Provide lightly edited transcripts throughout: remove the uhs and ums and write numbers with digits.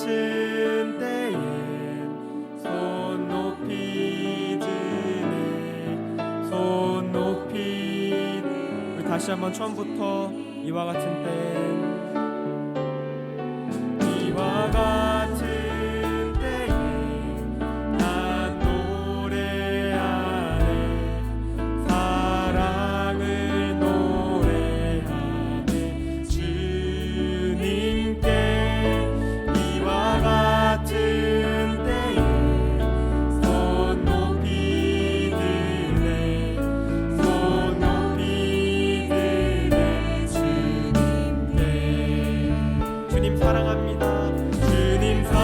같은 때에 손 높이 드네 손 높이. 우리 다시 한번 처음부터 이와 같은 때 이와 같은 때에 난 노래하네 사랑을 노래하네 주님께 이와 같은 때에 손 높이 드네 손 높이 드네 주님께. 주님 사랑합니다. 주님 사랑해요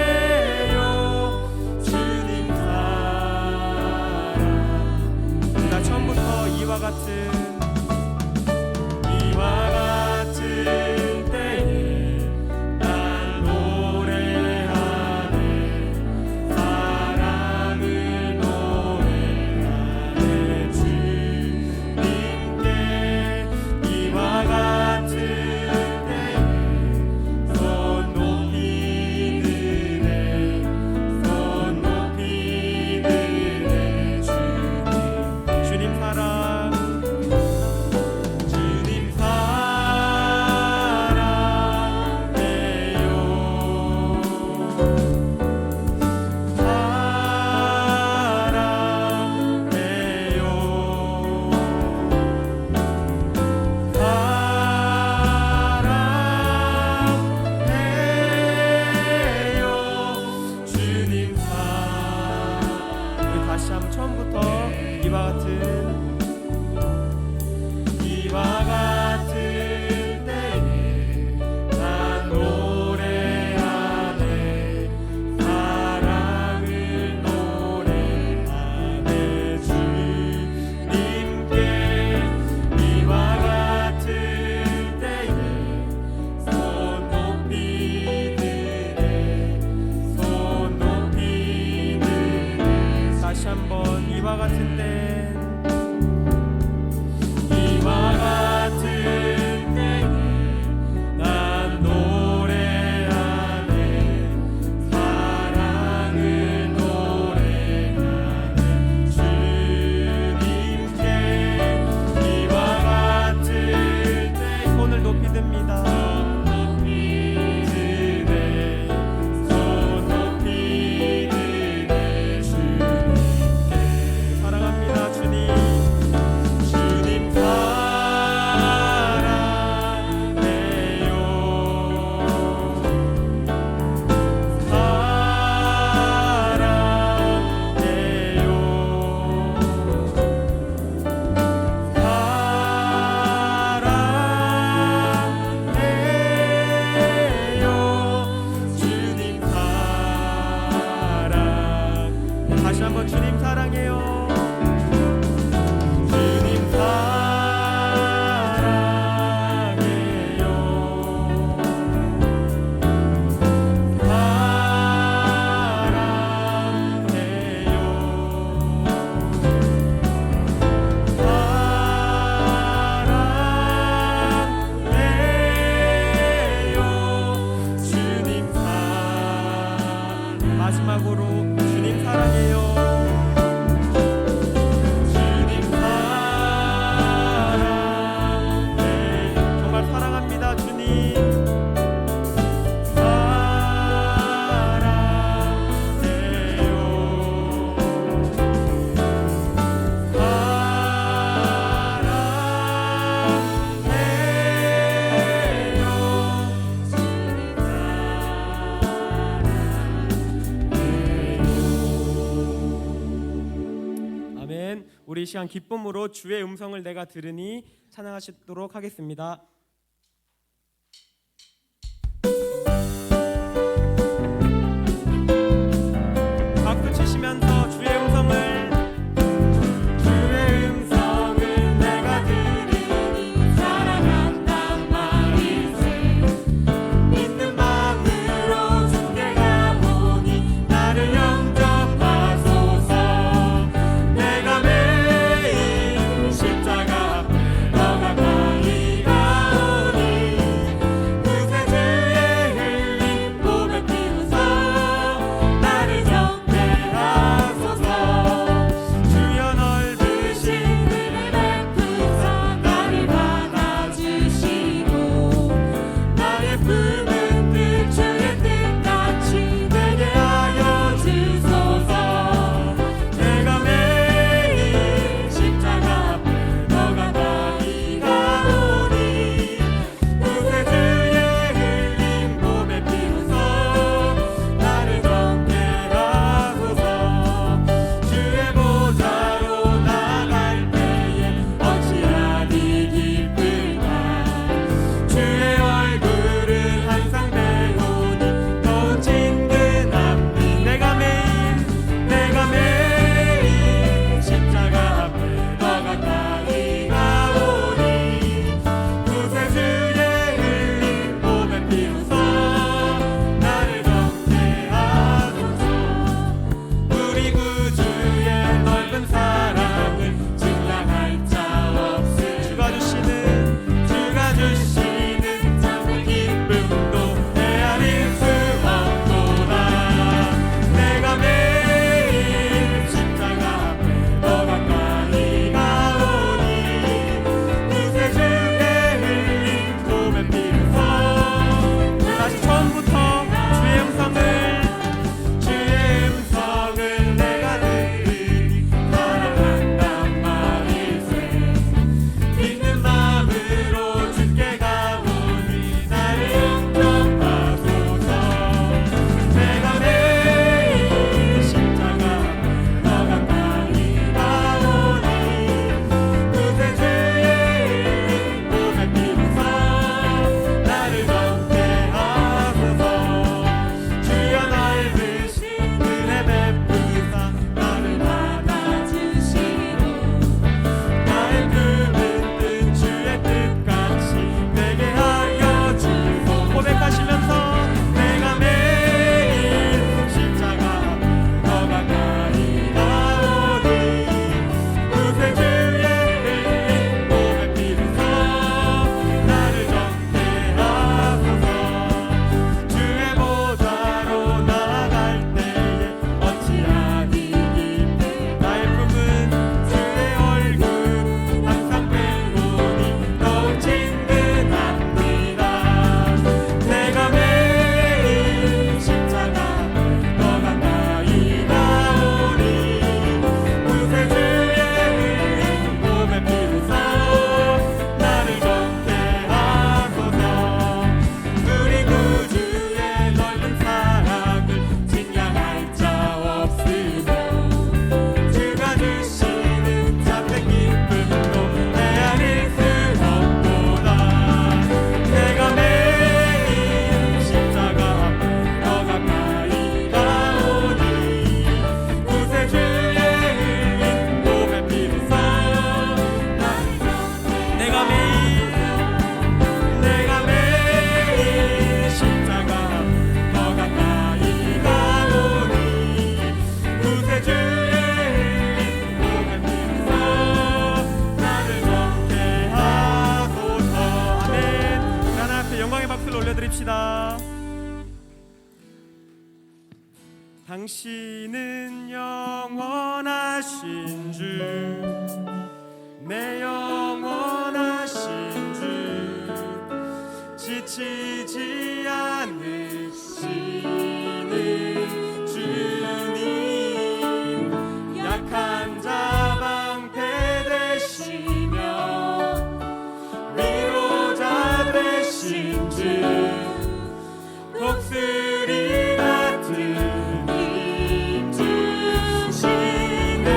사랑해요 주님 사랑. 나 처음부터 이와 같은 때에 난 노래하네 사랑을 노래하네 주님께 이와 같은 때에 손 높이 드네 손 높이 드네 주님 사랑 주님 사랑해요 사랑해요 주님 사랑. 우리 다시 한번 처음부터 이와 같은 때에 난 노래하네 사랑을 노래하네 주님께 이와 같은 때에 손 높이 드네 손 높이 드네. 다시 한번 이와 같은 때 이와 같은 때에 난 노래하네 사랑을 노래하네 주님께 이와 같은 때에 손을 높이 듭니다 손 높이 드네 손 높이 드네 주님께. 사랑합니다 주님. 주님 사랑해요 사랑해요 사랑해요 주님 사랑. 다시 한번 주님 사랑해요 주님 사랑해요 사랑해요 주님 사랑. 마지막으로 주님 사랑해요 주님 사랑해. 정말 사랑합니다 주님 사랑해요 아멘. 우리 이 시간 기쁨으로 주의 음성을 내가 들으니 찬양하시도록 하겠습니다. 박수 치시면서 주의 음성을 내가 들으니 사랑한다 올려드립시다. 당신은 영원하신 주, 내 영원하신 주, 지치지 않으시는 주님, 약한 자 방패 되시며 위로자 되신 주, 독수리 같은 힘 주시네.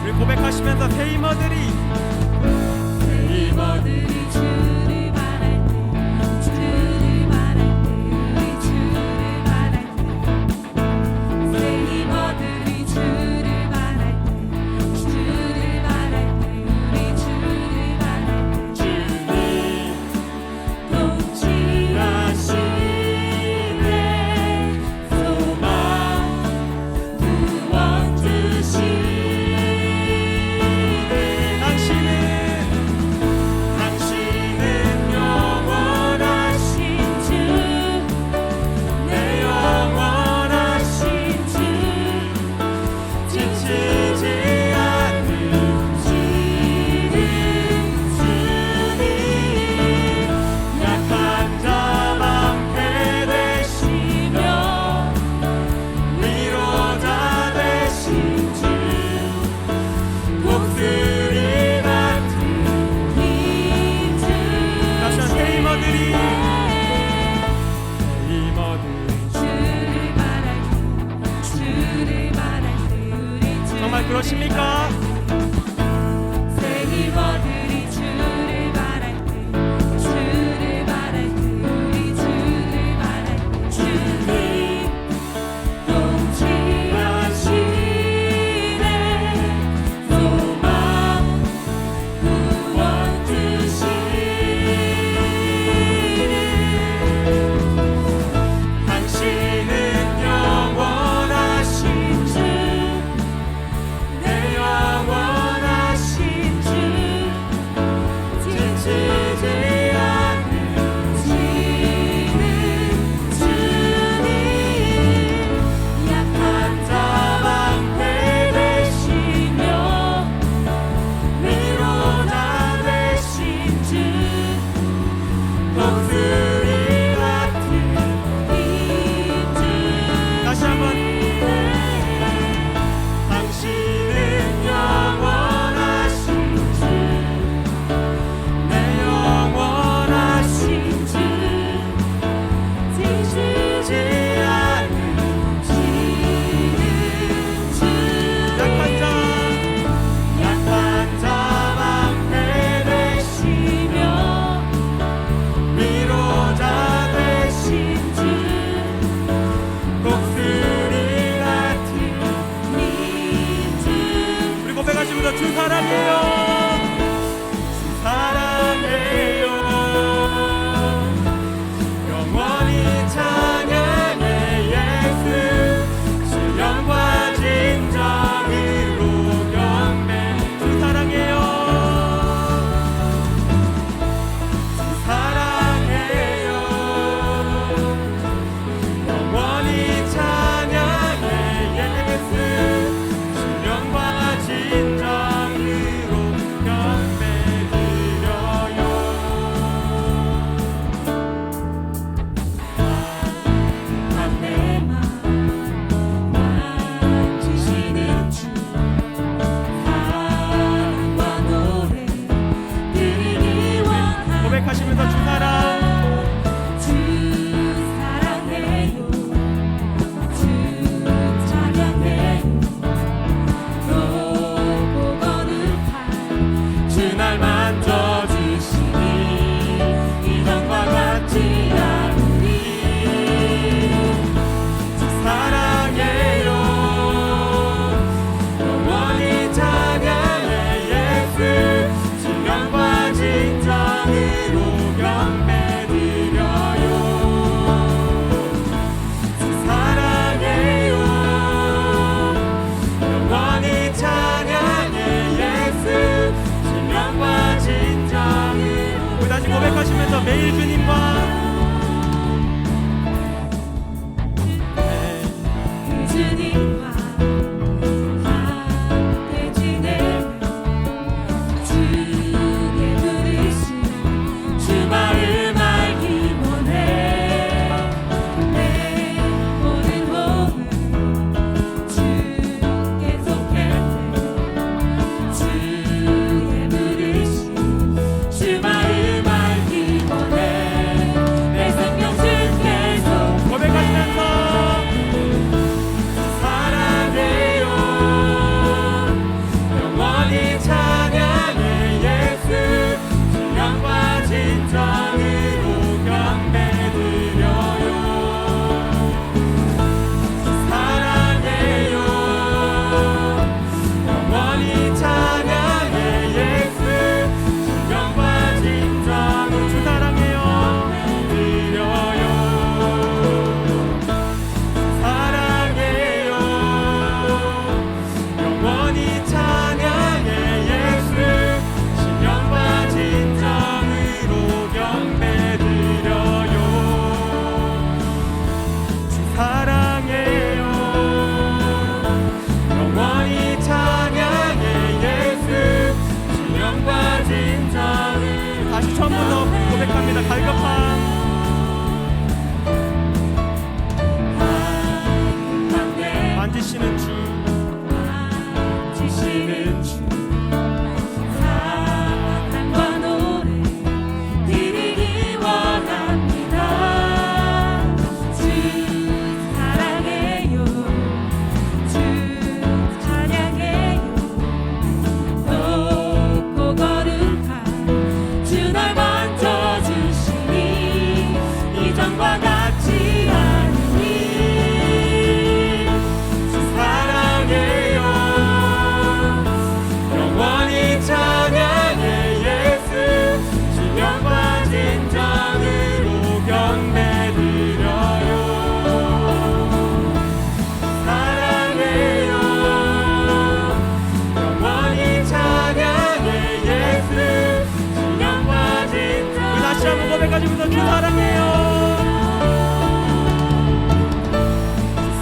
우리 고백하시면서 새 힘어들이 주를 바랄 때, 주를 바랄 때, 우리 주를 바랄 때, 새 힘어들이 주를 바랄 때, 주를 바랄 때, 우리 주를 바랄 때, 주님 통치하시네. 소망 구원 주시네. 당신은 영원하신 주, 내 영원하신 주, 지치지 않으시는 주님, 약한 자 방패 되시며 위로자 되신 주, 독수리 같은 힘 주. 다시 새 힘어들이 주를 바랄 때, 주를 바랄 때, 우리 주를 정말 그러십니까? 새 힘어들이 주를 바랄 때, 주를 바랄 때, 우리 주를 바랄 때, 주님 통치하시네. 소망 구원 주시네. 당신은 영원하신 주, 내 영원하신 주, 지치지 않으시는 주님, 약한 자 방패 되시며 위로자 되신 주, 독수리 같은 힘 주. 다시 한번 당신은 영원하신 주, 내 영원하신 주, 지치지 않으시는 주, 약한 자 방패 되시며 위로자 되신 주, 독수리 같은 힘 주. 우리 고백하시면서 주 사랑해요, 주 사랑해요, 영원히 찬양해 예수, 신령과 진정으로 경배. 주 사랑해요, 주 사랑해요, 영원히 찬양해 예수, 신령과 진정으로 경배 드려요. 담대만 만지시는 주, 사랑과 노래 드리기 원합니다. 고백하시면서 주 사랑, 주 사랑해요, 주 찬양해요, 높고 거룩한 주 날 만져주시니 이전과 같지 않으리. 주 사랑해요, 영원히 찬양해 예수, 신령과 진정으로 고백합니다. 갈급함 만지시는 주 만지시는 주 사랑과 노래 드리기 원합니다. 주 사랑해요. 주 찬양해요. 높고 거룩한 주 날 만져주시니 이전과 같지 않으니 주 사랑해요. 영원히 찬양해 예수. 신령 빠진 정으로 경배드려요. 사랑해요. 영원히 찬양해 예수. 신령 빠진 정. 다시 한번 고백하시면서 주 사랑해요.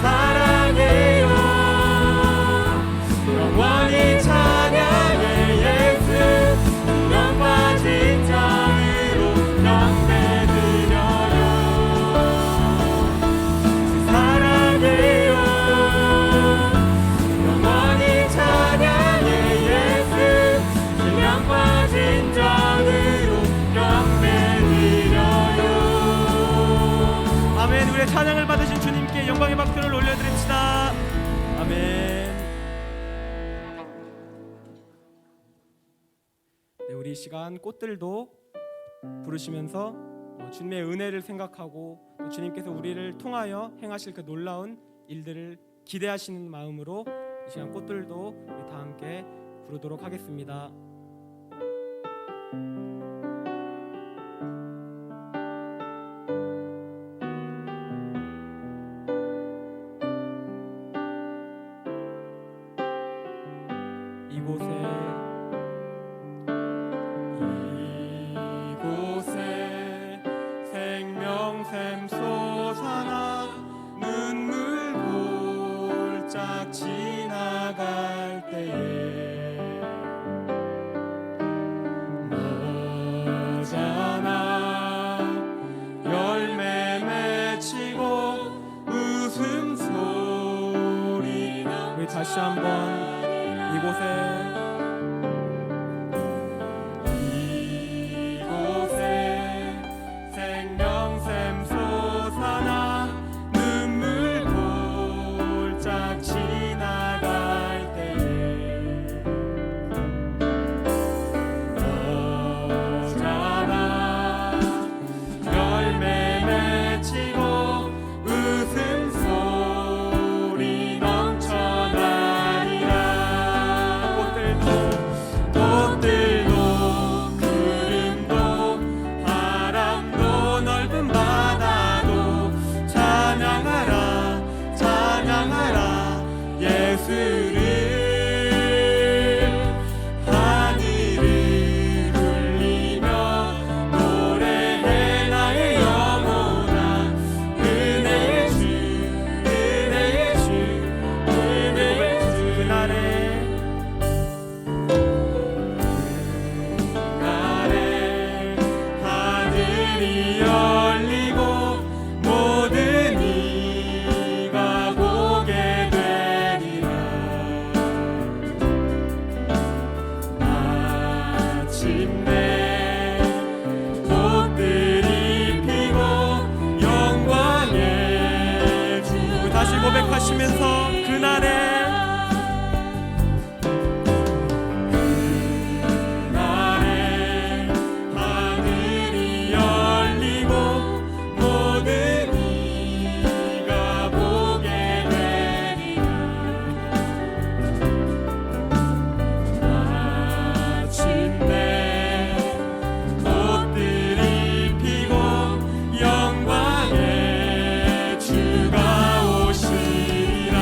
사랑해요. 영원히 찬양해 예수. 신령 빠진 정으로 경배드려요. 사랑해요. 영원히 찬양해 예수. 신령 빠진 정으로 경배드려요. 아멘. 우리의 찬양을 받으신 주님께 영광의 박수를 올려드립시다. 아멘. 네, 우리 이 시간 꽃들도 부르시면서 주님의 은혜를 생각하고 또 주님께서 우리를 통하여 행하실 그 놀라운 일들을 기대하시는 마음으로 이 시간 꽃들도 우리 다 함께 부르도록 하겠습니다. 이곳에 생명샘 솟아나 눈물 골짝 지나갈 때에 너잖아 열매 맺히고 웃음소리 나. 우리 다시 한번 이곳에 생명샘 솟아나 눈물 골짝 지나갈 때에 너잖아 열매 맺히고 웃음소리 넘쳐나리라. 꽃들도 구름도 바람도 넓은 바다도 찬양하라 찬양하라 예수를. 하늘을 울리며 노래해 나의 영혼아. 은혜의 주 은혜의 주 은혜의 주. 그날에 하늘이 열리고 모든 이가 보게 되리라. 마침내 꽃들이 피고 영광의 주. 다시 고백하시면서 그날에 하늘이 열리고 모든 이가 보게 되리라. 마침내 꽃들이 피고 영광의 주가 오시리라.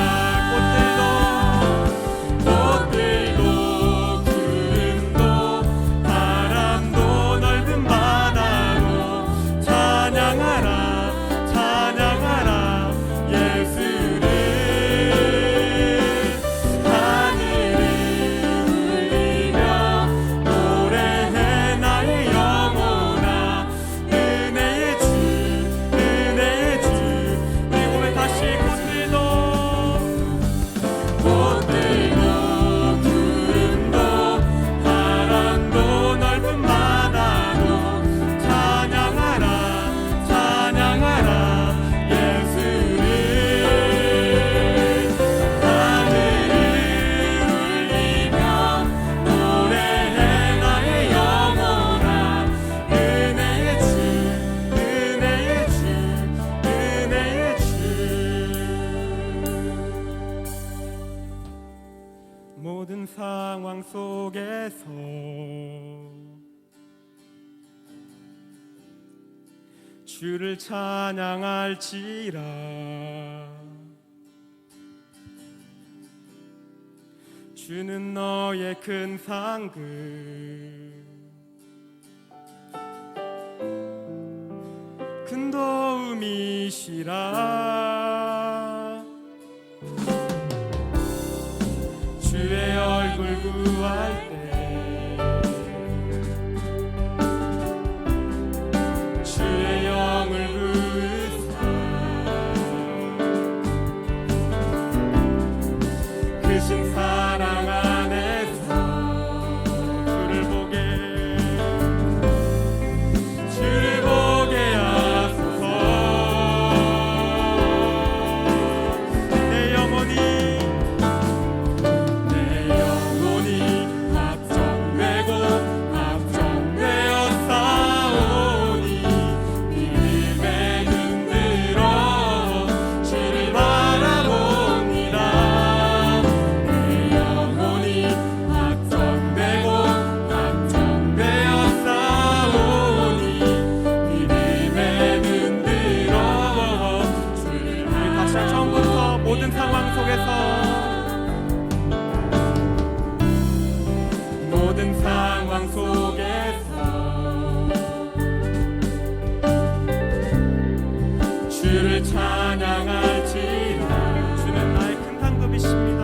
주를 찬양할지라. 주는 너의 큰 상급 큰 도움이시라. 주의 얼굴 구할 때 주의 영을 부으사 크신 사랑 안에서 주를 보게 하소서. 내 영혼이 확정되고 확정되어 싸우니 믿음에 눈들어 주를 바라봅니다. 내 영혼이 확정되고 확정되어 싸우니 믿음에 눈들어 주를 바라봅니다. 다시 처음부터 모든 상황 속에서 모든 상황 속에서 주를 찬양할지라. 주는 나의 큰 상급이십니다.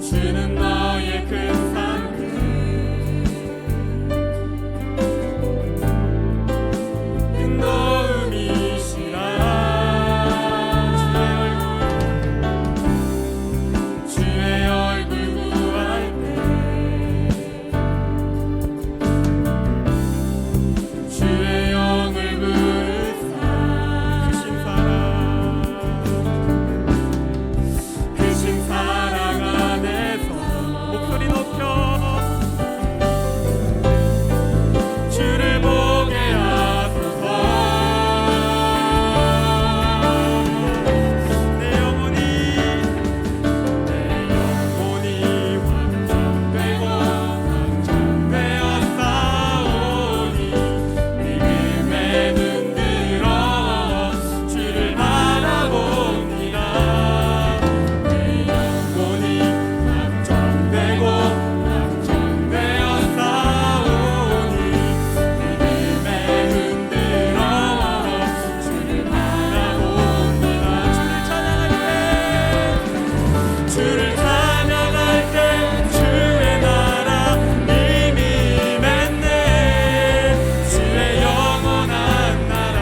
주는 너의 큰 상급 큰 도움이시라. 주의 얼굴 구할 때 주의 영을 부으사 크신 사랑 안에서 목소리 높여 주를 보게 하소서. 내 영혼이 확정되고 확정되어 싸우니 믿음에 눈들어 주를 바라봅니다. 내 영혼이 확정되고 확정되어 싸우니 믿음에 눈들어 주를 바라봅니다. 주를 찬양할 때 주의 나라 이미 맺네. 주의 영원한 나라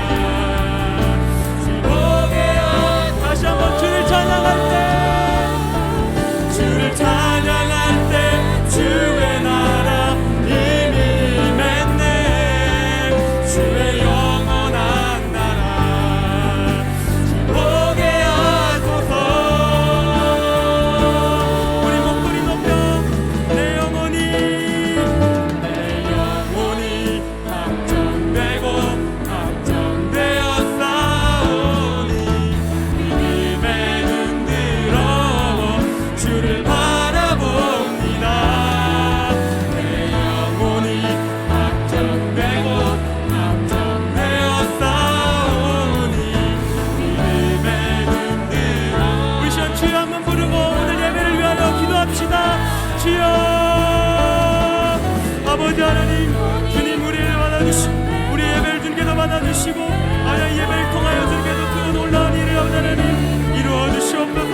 주 보게 다시 한번 주를 찬양할 때 주의 나라 이미 맺네. 주의 영원한 나라 주 보게 하소서. 우리 목소리 높여 내 영혼이 확정되고 확정되어 싸우니 믿음에 눈들어 주를 바라봅니다. 내 영혼이 확정되고 확정되어 싸우니 믿음에 눈들어. 우리 시원 주여 한번 부르고 오늘 예배를 위하여 기도합시다. 주여 아버지 하나님, 주님 우리를 받아주시고 우리 예배를 주님께서 받아주시고 아야 예배를 통하여 주님께서 그 놀라운 일을 아버지 하나님 이루어 주시옵소서.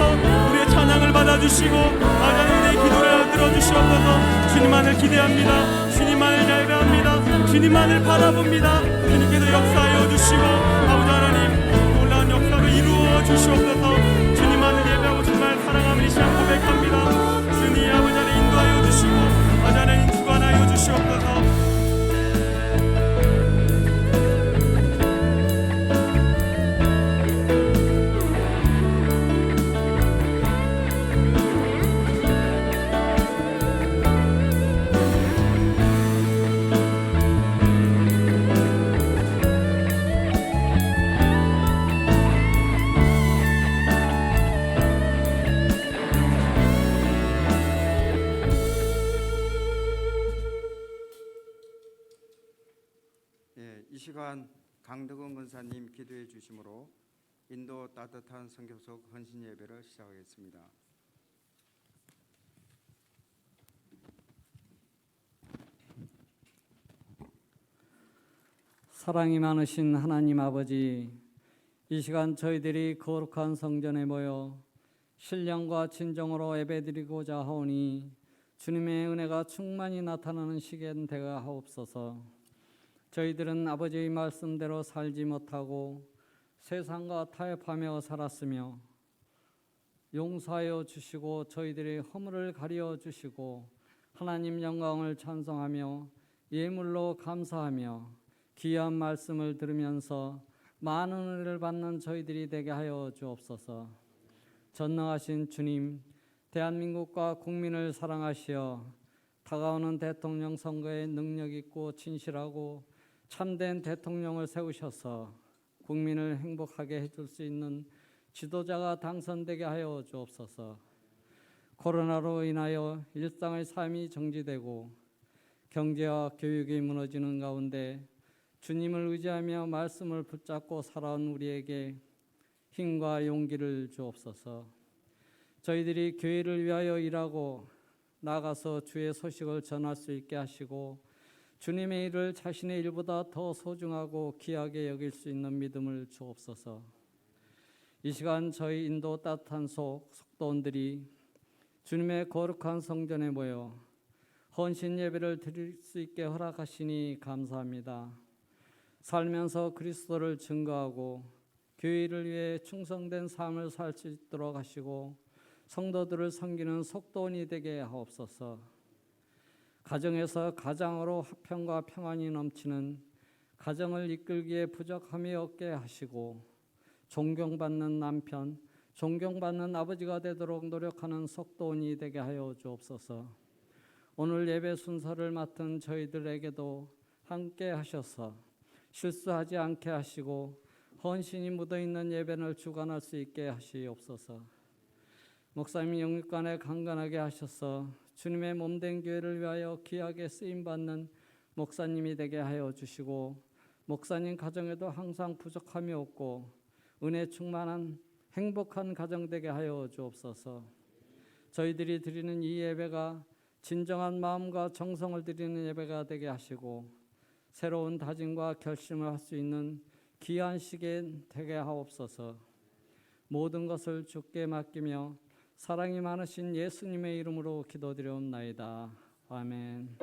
우리의 찬양을 받아주시고 아버지 하나님의 기도를 들어주시옵소서. 주님만을 기대합니다. 주님만을 예배합니다. 주님만을 바라봅니다. 주님께서 역사하여 주시고 아버지 하나님 놀라운 역사를 이루어 주시옵소서. 주님만을 예배하고 정말 사랑함을 이 시간 고백합니다. 주님 아버지 하나님 인도하여 주시고 아버지 하나님 주관하여 주시옵소서. 이 시간 강덕원 권사님 기도해 주심으로 인도 따뜻한 선교속 헌신 예배를 시작하겠습니다. 사랑이 많으신 하나님 아버지, 이 시간 저희들이 거룩한 성전에 모여 신령과 진정으로 예배드리고자 하오니 주님의 은혜가 충만히 나타나는 시간 되가 하옵소서. 저희들은 아버지의 말씀대로 살지 못하고 세상과 타협하며 살았으며 용서하여 주시고 저희들의 허물을 가려 주시고 하나님 영광을 찬송하며 예물로 감사하며 귀한 말씀을 들으면서 많은 은혜를 받는 저희들이 되게 하여 주옵소서. 전능하신 주님, 대한민국과 국민을 사랑하시어 다가오는 대통령 선거에 능력 있고 진실하고 참된 대통령을 세우셔서 국민을 행복하게 해줄 수 있는 지도자가 당선되게 하여 주옵소서. 코로나로 인하여 일상의 삶이 정지되고 경제와 교육이 무너지는 가운데 주님을 의지하며 말씀을 붙잡고 살아온 우리에게 힘과 용기를 주옵소서. 저희들이 교회를 위하여 일하고 나가서 주의 소식을 전할 수 있게 하시고 주님의 일을 자신의 일보다 더 소중하고 귀하게 여길 수 있는 믿음을 주옵소서. 이 시간 저희 인도 따뜻한 속도원들이 주님의 거룩한 성전에 모여 헌신 예배를 드릴 수 있게 허락하시니 감사합니다. 살면서 그리스도를 증거하고 교회를 위해 충성된 삶을 살 수 있도록 하시고 성도들을 섬기는 속도원이 되게 하옵소서. 가정에서 가장으로 화평과 평안이 넘치는 가정을 이끌기에 부족함이 없게 하시고 존경받는 남편, 존경받는 아버지가 되도록 노력하는 속도원이 되게 하여 주옵소서. 오늘 예배 순서를 맡은 저희들에게도 함께 하셔서 실수하지 않게 하시고 헌신이 묻어있는 예배를 주관할 수 있게 하시옵소서. 목사님 영육간에 강건하게 하셔서 주님의 몸된 교회를 위하여 귀하게 쓰임받는 목사님이 되게 하여 주시고 목사님 가정에도 항상 부족함이 없고 은혜 충만한 행복한 가정 되게 하여 주옵소서. 저희들이 드리는 이 예배가 진정한 마음과 정성을 드리는 예배가 되게 하시고 새로운 다짐과 결심을 할 수 있는 귀한 시기에 되게 하옵소서. 모든 것을 주께 맡기며 사랑이 많으신 예수님의 이름으로 기도드려옵나이다. 아멘.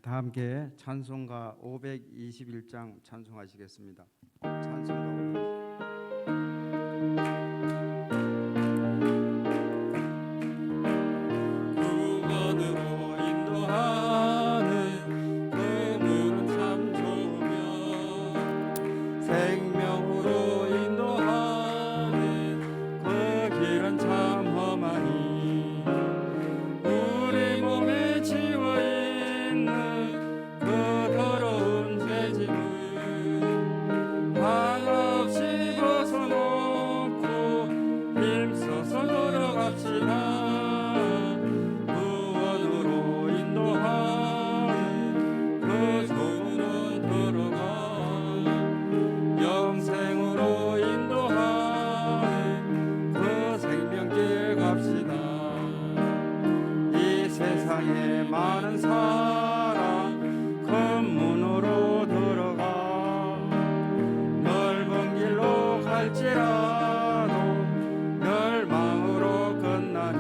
다 함께 찬송가 521장 찬송하시겠습니다. 찬송가 521. 구원으로 인도하는 그 문은 참 좋으며 생명으로 인도하는 그 길은 참 험하니 우리 몸에 지워 있는 그 더러운 죄짐을 한없이 벗어놓고 힘써서 걸어갑시다. 구원으로 인도하는 그 조문은 들어가 영생으로 인도하는 그 생명길 갑시다. 이 세상에 많은 사람 큰 문으로 들어가 넓은 길로 갈지라도 멸망으로 끝나니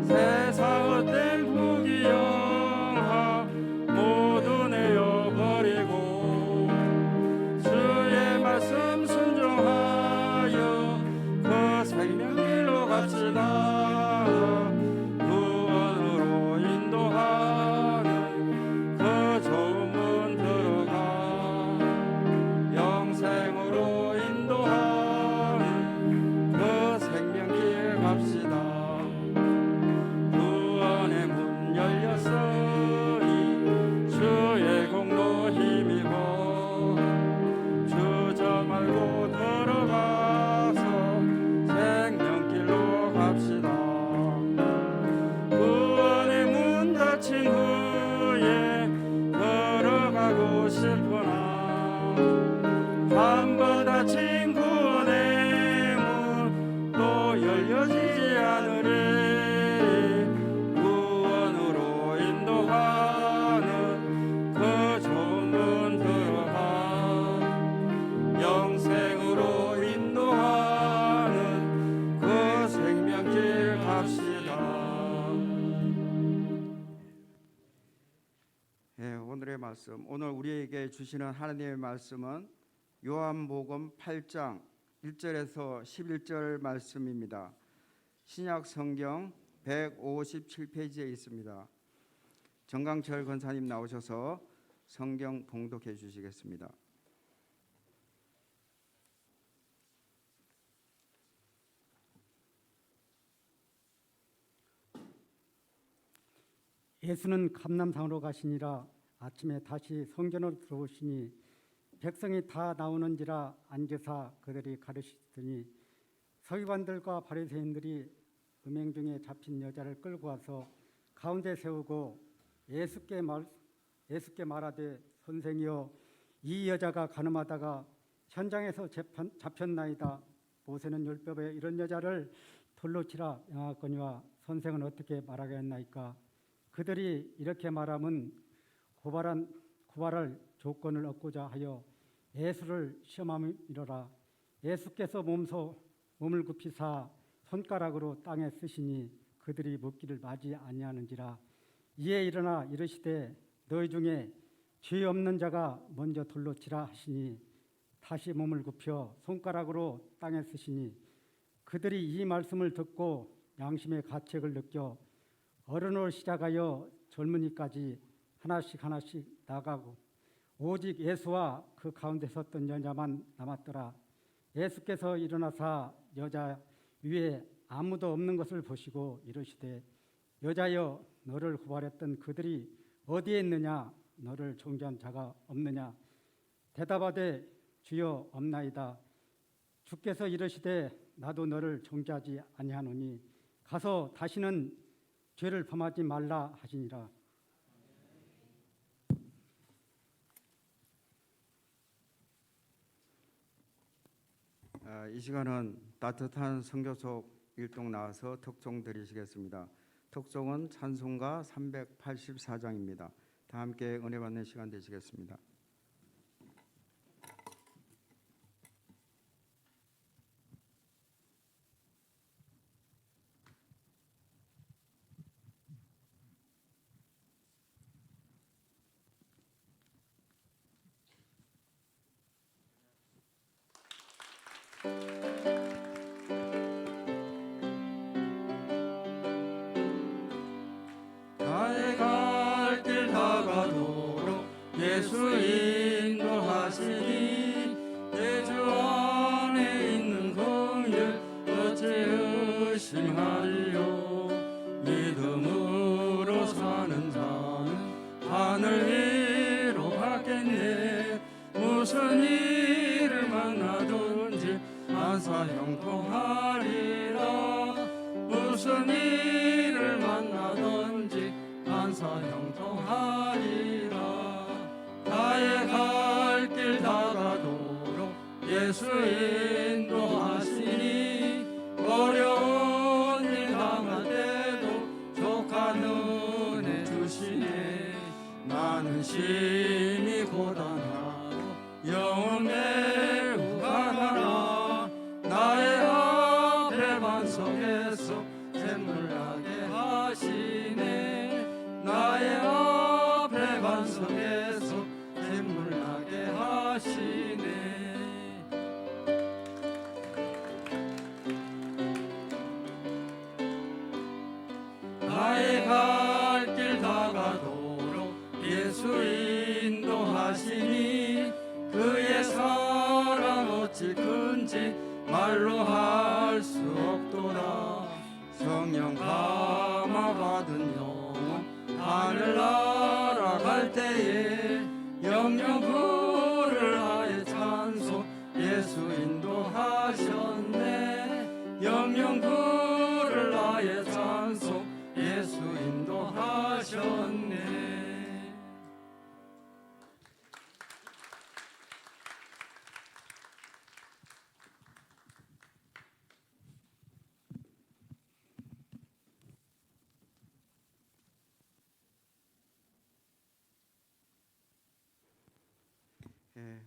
세상 헛된 부귀영화 모두 내어버리고 주의 말씀 순종하여 그 생명길로 갑시다. 구원으로 인도하는 그 좋은 문 들어가 영생으로 인도하는 닫힌 구원의 문 또 열려지지 않으리. 구원으로 인도하는 그 좋은 문 들어가. 영생으로 인도하는 그 생명길 갑시다. 오늘의 말씀, 오늘 우리에게 주시는 하나님의 말씀은 요한복음 8장 1절에서 11절 말씀입니다. 신약 성경 157페이지에 있습니다. 정강철 권사님 나오셔서 성경 봉독해 주시겠습니다. 예수는 감람산으로 가시니라. 아침에 다시 성전으로 들어오시니 백성이 다 나오는지라 앉으사 그들이 가르치더니 서기관들과 바리새인들이 음행 중에 잡힌 여자를 끌고 와서 가운데 세우고 예수께 말하되 선생이여 이 여자가 간음하다가 현장에서 잡혔나이다. 모세는 율법에 이런 여자를 돌로 치라 명하거니와 선생은 어떻게 말하겠나이까. 그들이 이렇게 말함은 고발할 조건을 얻고자 하여 예수를 시험함이로라. 예수께서 몸을 굽히사 손가락으로 땅에 쓰시니 그들이 묻기를 맞이 아니하는지라. 이에 일어나 이르시되 너희 중에 죄 없는 자가 먼저 돌로 치라 하시니 다시 몸을 굽혀 손가락으로 땅에 쓰시니 그들이 이 말씀을 듣고 양심의 가책을 느껴 어른으로 시작하여 젊은이까지 하나씩 나가고 오직 예수와 그 가운데 섰던 여자만 남았더라. 예수께서 일어나사 여자 위에 아무도 없는 것을 보시고 이르시되 여자여 너를 고발했던 그들이 어디에 있느냐. 너를 정죄한 자가 없느냐. 대답하되 주여 없나이다. 주께서 이르시되 나도 너를 정죄하지 아니하노니 가서 다시는 죄를 범하지 말라 하시니라. 이 시간은 따뜻한 선교속 일동 나와서 특송 드리시겠습니다. 특송은 찬송가 384장입니다. 다 함께 은혜 받는 시간 되시겠습니다. 나의 갈 길 다가도록 예수 인도하시니 내 주 안에 있는 긍휼 어찌 의심하리요. 믿음으로 사는 자는 하늘 위로 갔겠네. 무슨 일을 만나든지 안사 형통하리라. 무슨 일을 만나든지 안사 형통하리라. 나의 갈 길 다가도록 예수 인도하시니 어려운 일 당할 때도 족한 은혜 주시네. 나는 심히 고단하고 영은 매우 가난하나 나의 앞에 반석에서 샘물나게 하시네. 나의 앞에 반석에서 샘물나게 하시네. 나의 갈 길 다가도록 예수 인도하시니 그의 사랑 어찌 큰지 말로 할 수 없도다. 성령 감화받은 영혼 하늘 날아갈 때에 영영 부를 하의 찬송 예수 인도하셨네. 영영 부를 하의 찬송 예수 인도하셨네. 예,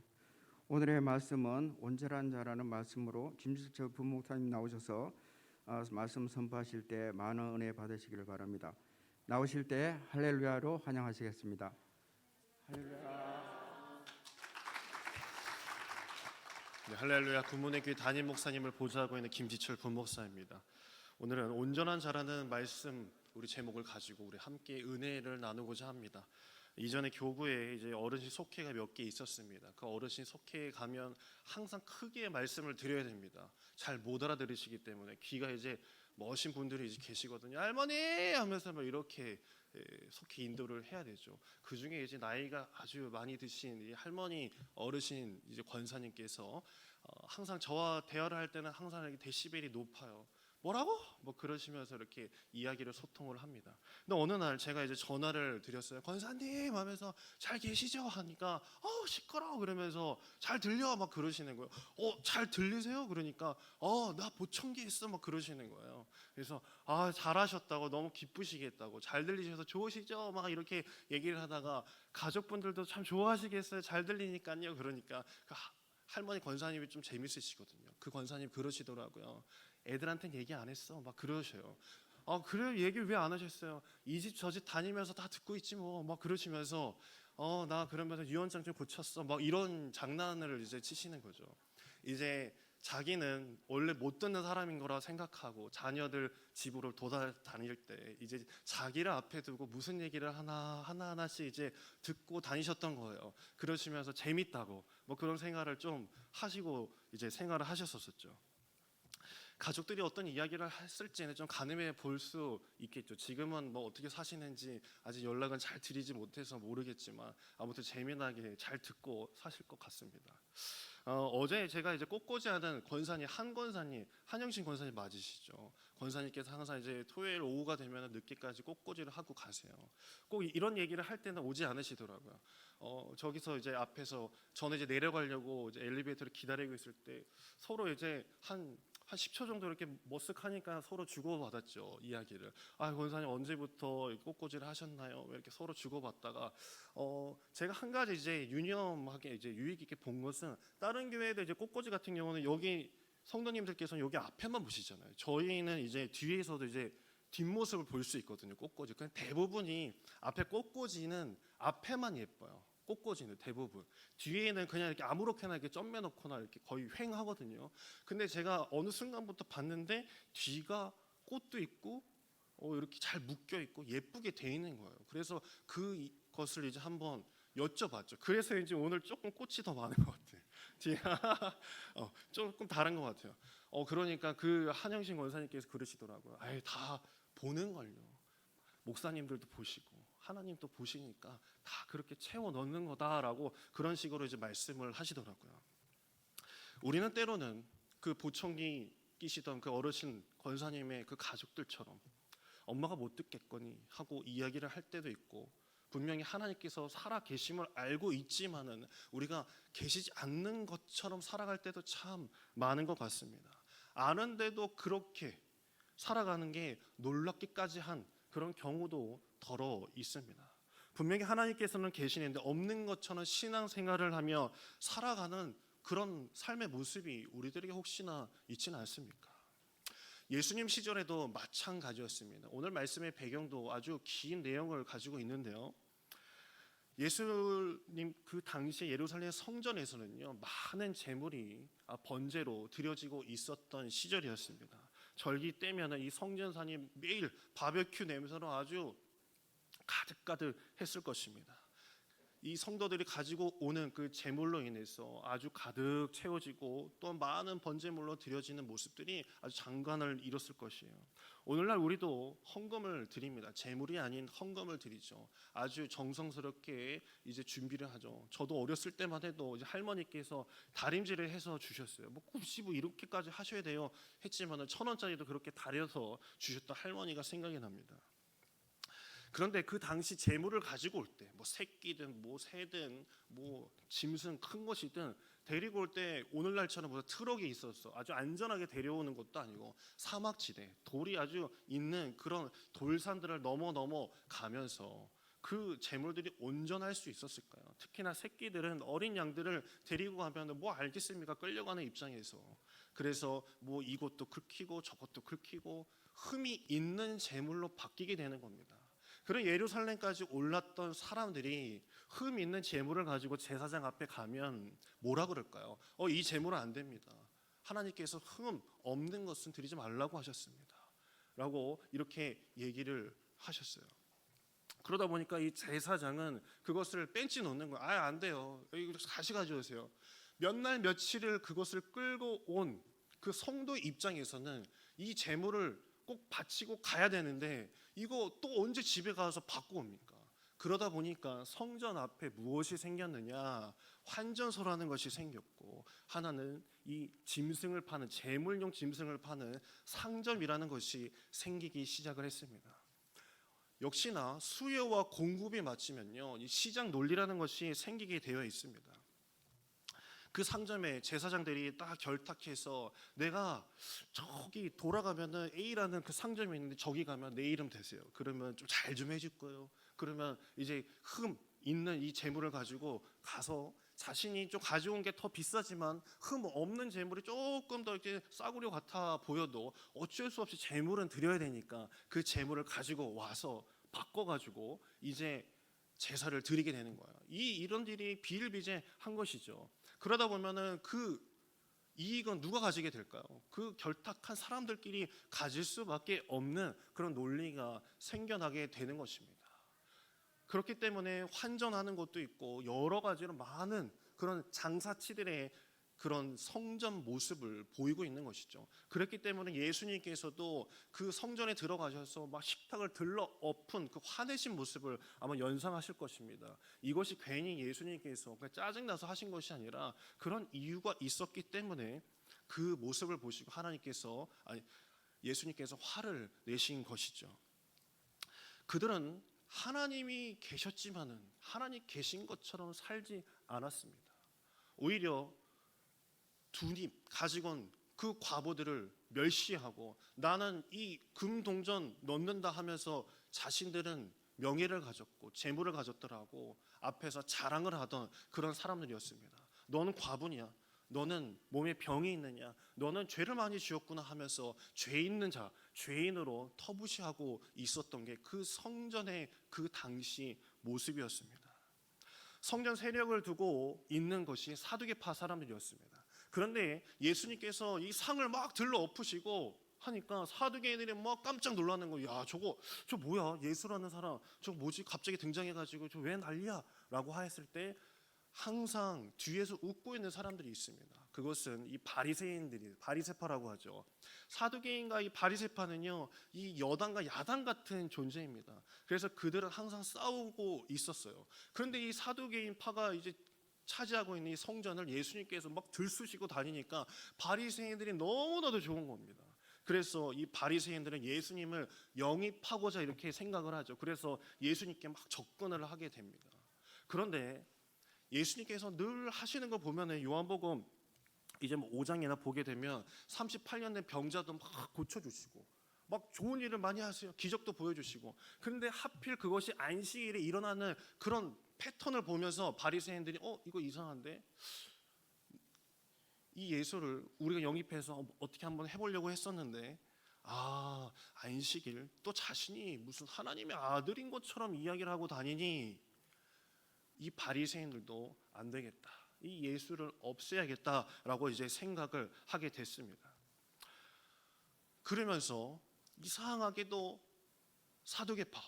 오늘의 말씀은 온전한 자라는 말씀으로 김지철 부목사님 나오셔서 말씀 선포하실 때 많은 은혜 받으시기를 바랍니다. 나오실 때 할렐루야로 환영하시겠습니다. 네, 할렐루야. 구문의 교회 담임 목사님을 보좌하고 있는 김지철 부목사입니다. 오늘은 온전한 자라는 말씀 우리 제목을 가지고 우리 함께 은혜를 나누고자 합니다. 이전에 교구에 이제 어르신 속회가 몇 개 있었습니다. 그 어르신 속회에 가면 항상 크게 말씀을 드려야 됩니다. 잘 못 알아들으시기 때문에 귀가 이제 멋진 분들이 이제 계시거든요. 할머니 하면서 막 이렇게 속히 인도를 해야 되죠. 그 중에 이제 나이가 아주 많이 드신 이 할머니 어르신 이제 권사님께서 항상 저와 대화를 할 때는 항상 이렇게 데시벨이 높아요. 뭐라고? 뭐 그러시면서 이렇게 이야기를 소통을 합니다. 근데 어느 날 제가 이제 전화를 드렸어요. 권사님 하면서 잘 계시죠? 하니까 시끄러워 그러면서 잘 들려 막 그러시는 거예요. 잘 들리세요? 그러니까 나 보청기 있어 막 그러시는 거예요. 그래서 잘하셨다고 너무 기쁘시겠다고 잘 들리셔서 좋으시죠? 막 이렇게 얘기를 하다가 가족분들도 참 좋아하시겠어요? 잘 들리니까요. 그러니까 그 할머니 권사님이 좀 재밌으시거든요. 그 권사님 그러시더라고요. 애들한테는 얘기 안 했어. 막 그러셔요. 그래요? 얘기 왜 안 하셨어요? 이 집 저 집 다니면서 다 듣고 있지 뭐. 막 그러시면서 나 그러면서 유언장 좀 고쳤어. 막 이런 장난을 이제 치시는 거죠. 이제 자기는 원래 못 듣는 사람인 거라 생각하고 자녀들 집으로 돌아다닐 때 이제 자기를 앞에 두고 무슨 얘기를 하나씩 이제 듣고 다니셨던 거예요. 그러시면서 재밌다고 뭐 그런 생활을 좀 하시고 이제 생활을 하셨었죠. 가족들이 어떤 이야기를 했을지는 좀 가늠해 볼 수 있겠죠. 지금은 뭐 어떻게 사시는지 아직 연락은 잘 드리지 못해서 모르겠지만 아무튼 재미나게 잘 듣고 사실 것 같습니다. 어제 제가 이제 꽃꽂이하는 권사님 한 권사님 한영신 권사님 맞으시죠? 권사님께서 항상 이제 토요일 오후가 되면 늦게까지 꽃꽂이를 하고 가세요. 꼭 이런 얘기를 할 때는 오지 않으시더라고요. 저기서 이제 앞에서 저는 이제 내려가려고 이제 엘리베이터를 기다리고 있을 때 서로 이제 한 10초 정도 이렇게 머쓱하니까 서로 주고받았죠. 이야기를. 권사님 언제부터 꽃꽂이를 하셨나요? 이렇게 서로 주고받다가 제가 한 가지 이제 유념하게 이제 유익 있게 본 것은 다른 교회도 이제 꽃꽂이 같은 경우는 여기 성도님들께서는 여기 앞에만 보시잖아요. 저희는 이제 뒤에서도 이제 뒷모습을 볼 수 있거든요. 꽃꽂이. 그냥 대부분이 앞에 꽃꽂이는 앞에만 예뻐요. 꽃꽂이는 대부분 뒤에는 그냥 이렇게 아무렇게나 이렇게 점매 놓거나 이렇게 거의 횡하거든요. 근데 제가 어느 순간부터 봤는데 뒤가 꽃도 있고 이렇게 잘 묶여 있고 예쁘게 돼 있는 거예요. 그래서 그것을 이제 한번 여쭤봤죠. 그래서 이제 오늘 조금 꽃이 더 많은 것 같아요. 뒤가 조금 다른 것 같아요. 그러니까 그 한영신 권사님께서 그러시더라고요. 다 보는 걸요. 목사님들도 보시고 하나님도 보시니까 다 그렇게 채워 넣는 거다라고 그런 식으로 이제 말씀을 하시더라고요. 우리는 때로는 그 보청기 끼시던 그 어르신 권사님의 그 가족들처럼 엄마가 못 듣겠거니 하고 이야기를 할 때도 있고 분명히 하나님께서 살아 계심을 알고 있지만은 우리가 계시지 않는 것처럼 살아갈 때도 참 많은 것 같습니다. 아는데도 그렇게 살아가는 게 놀랍기까지 한 그런 경우도 더러 있습니다. 분명히 하나님께서는 계시는데 없는 것처럼 신앙생활을 하며 살아가는 그런 삶의 모습이 우리들에게 혹시나 있지는 않습니까? 예수님 시절에도 마찬가지였습니다. 오늘 말씀의 배경도 아주 긴 내용을 가지고 있는데요. 예수님 그 당시에 예루살렘 성전에서는요 많은 제물이 번제로 드려지고 있었던 시절이었습니다. 절기 때면은 이 성전산이 매일 바베큐 냄새로 아주 가득가득 했을 것입니다. 이 성도들이 가지고 오는 그 제물로 인해서 아주 가득 채워지고 또 많은 번제물로 드려지는 모습들이 아주 장관을 이뤘을 것이에요. 오늘날 우리도 헌금을 드립니다. 제물이 아닌 헌금을 드리죠. 아주 정성스럽게 이제 준비를 하죠. 저도 어렸을 때만 해도 이제 할머니께서 다림질을 해서 주셨어요. 뭐 굳이 뭐 이렇게까지 하셔야 돼요 했지만은 1,000원짜리도 그렇게 다려서 주셨던 할머니가 생각이 납니다. 그런데 그 당시 재물을 가지고 올 때 뭐 새끼든 뭐 새든 뭐 짐승 큰 것이든 데리고 올 때 오늘날처럼 무슨 트럭이 있었어 아주 안전하게 데려오는 것도 아니고 사막지대 돌이 아주 있는 그런 돌산들을 넘어 가면서 그 제물들이 온전할 수 있었을까요? 특히나 새끼들은 어린 양들을 데리고 가면 뭐 알겠습니까? 끌려가는 입장에서. 그래서 뭐 이것도 긁히고 저것도 긁히고 흠이 있는 제물로 바뀌게 되는 겁니다. 그런 예루살렘까지 올랐던 사람들이 흠 있는 제물을 가지고 제사장 앞에 가면 뭐라 그럴까요? 이 제물은 안 됩니다. 하나님께서 흠 없는 것은 드리지 말라고 하셨습니다. 라고 이렇게 얘기를 하셨어요. 그러다 보니까 이 제사장은 그것을 뺀지 놓는 거예요. 안 돼요. 이거 다시 가져오세요. 몇 날 며칠을 그것을 끌고 온 그 성도 입장에서는 이 제물을 꼭 바치고 가야 되는데 이거 또 언제 집에 가서 받고 옵니까? 그러다 보니까 성전 앞에 무엇이 생겼느냐? 환전소라는 것이 생겼고, 하나는 이 짐승을 파는, 제물용 짐승을 파는 상점이라는 것이 생기기 시작을 했습니다. 역시나 수요와 공급이 맞추면요, 이 시장 논리라는 것이 생기게 되어 있습니다. 그 상점에 제사장들이 딱 결탁해서 내가 저기 돌아가면은 A라는 그 상점이 있는데 저기 가면 내 이름 되세요. 그러면 좀 잘 좀 해줄 거예요. 그러면 이제 흠 있는 이 재물을 가지고 가서 자신이 좀 가져온 게 더 비싸지만 흠 없는 재물이 조금 더 이렇게 싸구려 같아 보여도 어쩔 수 없이 재물은 드려야 되니까 그 재물을 가지고 와서 바꿔가지고 이제 제사를 드리게 되는 거예요. 이런 일이 비일비재한 것이죠. 그러다 보면은 그 이익은 누가 가지게 될까요? 그 결탁한 사람들끼리 가질 수밖에 없는 그런 논리가 생겨나게 되는 것입니다. 그렇기 때문에 환전하는 것도 있고 여러 가지로 많은 그런 장사치들의 그런 성전 모습을 보이고 있는 것이죠. 그렇기 때문에 예수님께서도 그 성전에 들어가셔서 막 식탁을 들러 엎은 그 화내신 모습을 아마 연상하실 것입니다. 이것이 괜히 예수님께서 짜증나서 하신 것이 아니라 그런 이유가 있었기 때문에 그 모습을 보시고 예수님께서 화를 내신 것이죠. 그들은 하나님이 계셨지만은 하나님 계신 것처럼 살지 않았습니다. 오히려 두립 가지고 온 그 과부들을 멸시하고 나는 이 금동전 넣는다 하면서 자신들은 명예를 가졌고 재물을 가졌더라고 앞에서 자랑을 하던 그런 사람들이었습니다. 너는 과부냐? 너는 몸에 병이 있느냐? 너는 죄를 많이 지었구나 하면서 죄 있는 자, 죄인으로 터부시하고 있었던 게 그 성전의 그 당시 모습이었습니다. 성전 세력을 두고 있는 것이 사두개파 사람들이었습니다. 그런데 예수님께서 이 상을 막 들러 엎으시고 하니까 사두개인들이 막 깜짝 놀라는 거예요. 야, 저 뭐야? 예수라는 사람, 저 뭐지? 갑자기 등장해가지고 저 왜 난리야? 라고 하였을 때 항상 뒤에서 웃고 있는 사람들이 있습니다. 그것은 이 바리새인들이 바리새파라고 하죠. 사두개인과 이 바리새파는요, 이 여당과 야당 같은 존재입니다. 그래서 그들은 항상 싸우고 있었어요. 그런데 이 사두개인파가 이제 차지하고 있는 이 성전을 예수님께서 막 들쑤시고 다니니까 바리새인들이 너무나도 좋은 겁니다. 그래서 이 바리새인들은 예수님을 영입하고자 이렇게 생각을 하죠. 그래서 예수님께 막 접근을 하게 됩니다. 그런데 예수님께서 늘 하시는 거 보면은 요한복음 이제 5장이나 보게 되면 38년 된 병자도 막 고쳐주시고 막 좋은 일을 많이 하세요. 기적도 보여주시고. 그런데 하필 그것이 안식일에 일어나는 그런 패턴을 보면서 바리새인들이 이거 이상한데 이 예수를 우리가 영입해서 어떻게 한번 해보려고 했었는데 안식일 또 자신이 무슨 하나님의 아들인 것처럼 이야기를 하고 다니니 이 바리새인들도 안 되겠다. 이 예수를 없애야겠다라고 이제 생각을 하게 됐습니다. 그러면서 이상하게도 사두개파,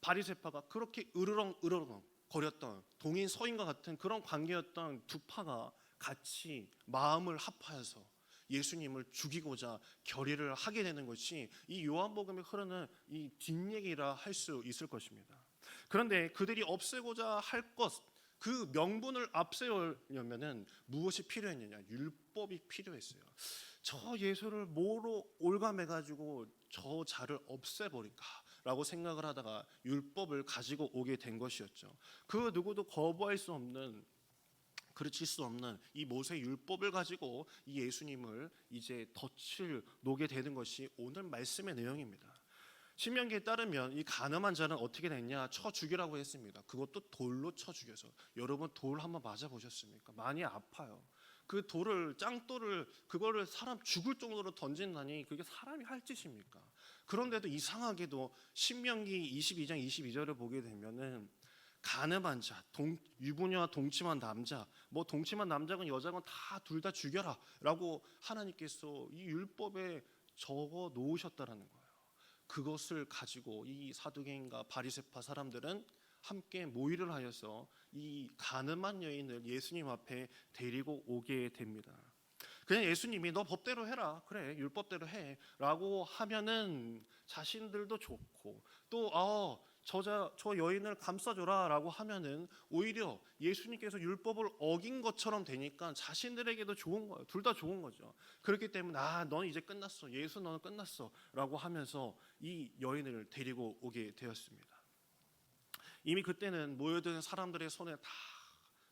바리새파가 그렇게 으르렁 거렸던 동인 서인과 같은 그런 관계였던 두 파가 같이 마음을 합하여서 예수님을 죽이고자 결의를 하게 되는 것이 이 요한복음에 흐르는 이 뒷얘기라 할 수 있을 것입니다. 그런데 그들이 없애고자 할 것, 그 명분을 앞세우려면은 무엇이 필요했느냐? 율법이 필요했어요. 저 예수를 뭐로 올감해가지고 저 자를 없애버릴까라고 생각을 하다가 율법을 가지고 오게 된 것이었죠. 그 누구도 거부할 수 없는, 그르칠 수 없는 이 모세 율법을 가지고 이 예수님을 이제 덫을 놓게 되는 것이 오늘 말씀의 내용입니다. 신명기에 따르면 이 간음한 자는 어떻게 됐냐? 쳐 죽이라고 했습니다. 그것도 돌로 쳐 죽여서. 여러분 돌 한번 맞아 보셨습니까? 많이 아파요. 그 돌을 짱돌을 그거를 사람 죽을 정도로 던진다니 그게 사람이 할 짓입니까? 그런데도 이상하게도 신명기 22장 22절을 보게 되면은 간음한 자, 유부녀와 동침한 남자, 뭐 동침한 남자건 여자건 다 둘 다 죽여라라고 하나님께서 이 율법에 적어 놓으셨다라는 거예요. 그것을 가지고 이 사두개인과 바리새파 사람들은 함께 모의를 하여서 이 간음한 여인을 예수님 앞에 데리고 오게 됩니다. 그냥 예수님이 너 법대로 해라, 그래 율법대로 해라고 하면은 자신들도 좋고 또 저 여인을 감싸줘라라고 하면은 오히려 예수님께서 율법을 어긴 것처럼 되니까 자신들에게도 좋은 거예요. 둘 다 좋은 거죠. 그렇기 때문에 넌 이제 끝났어, 예수 너는 끝났어라고 하면서 이 여인을 데리고 오게 되었습니다. 이미 그때는 모여든 사람들의 손에 다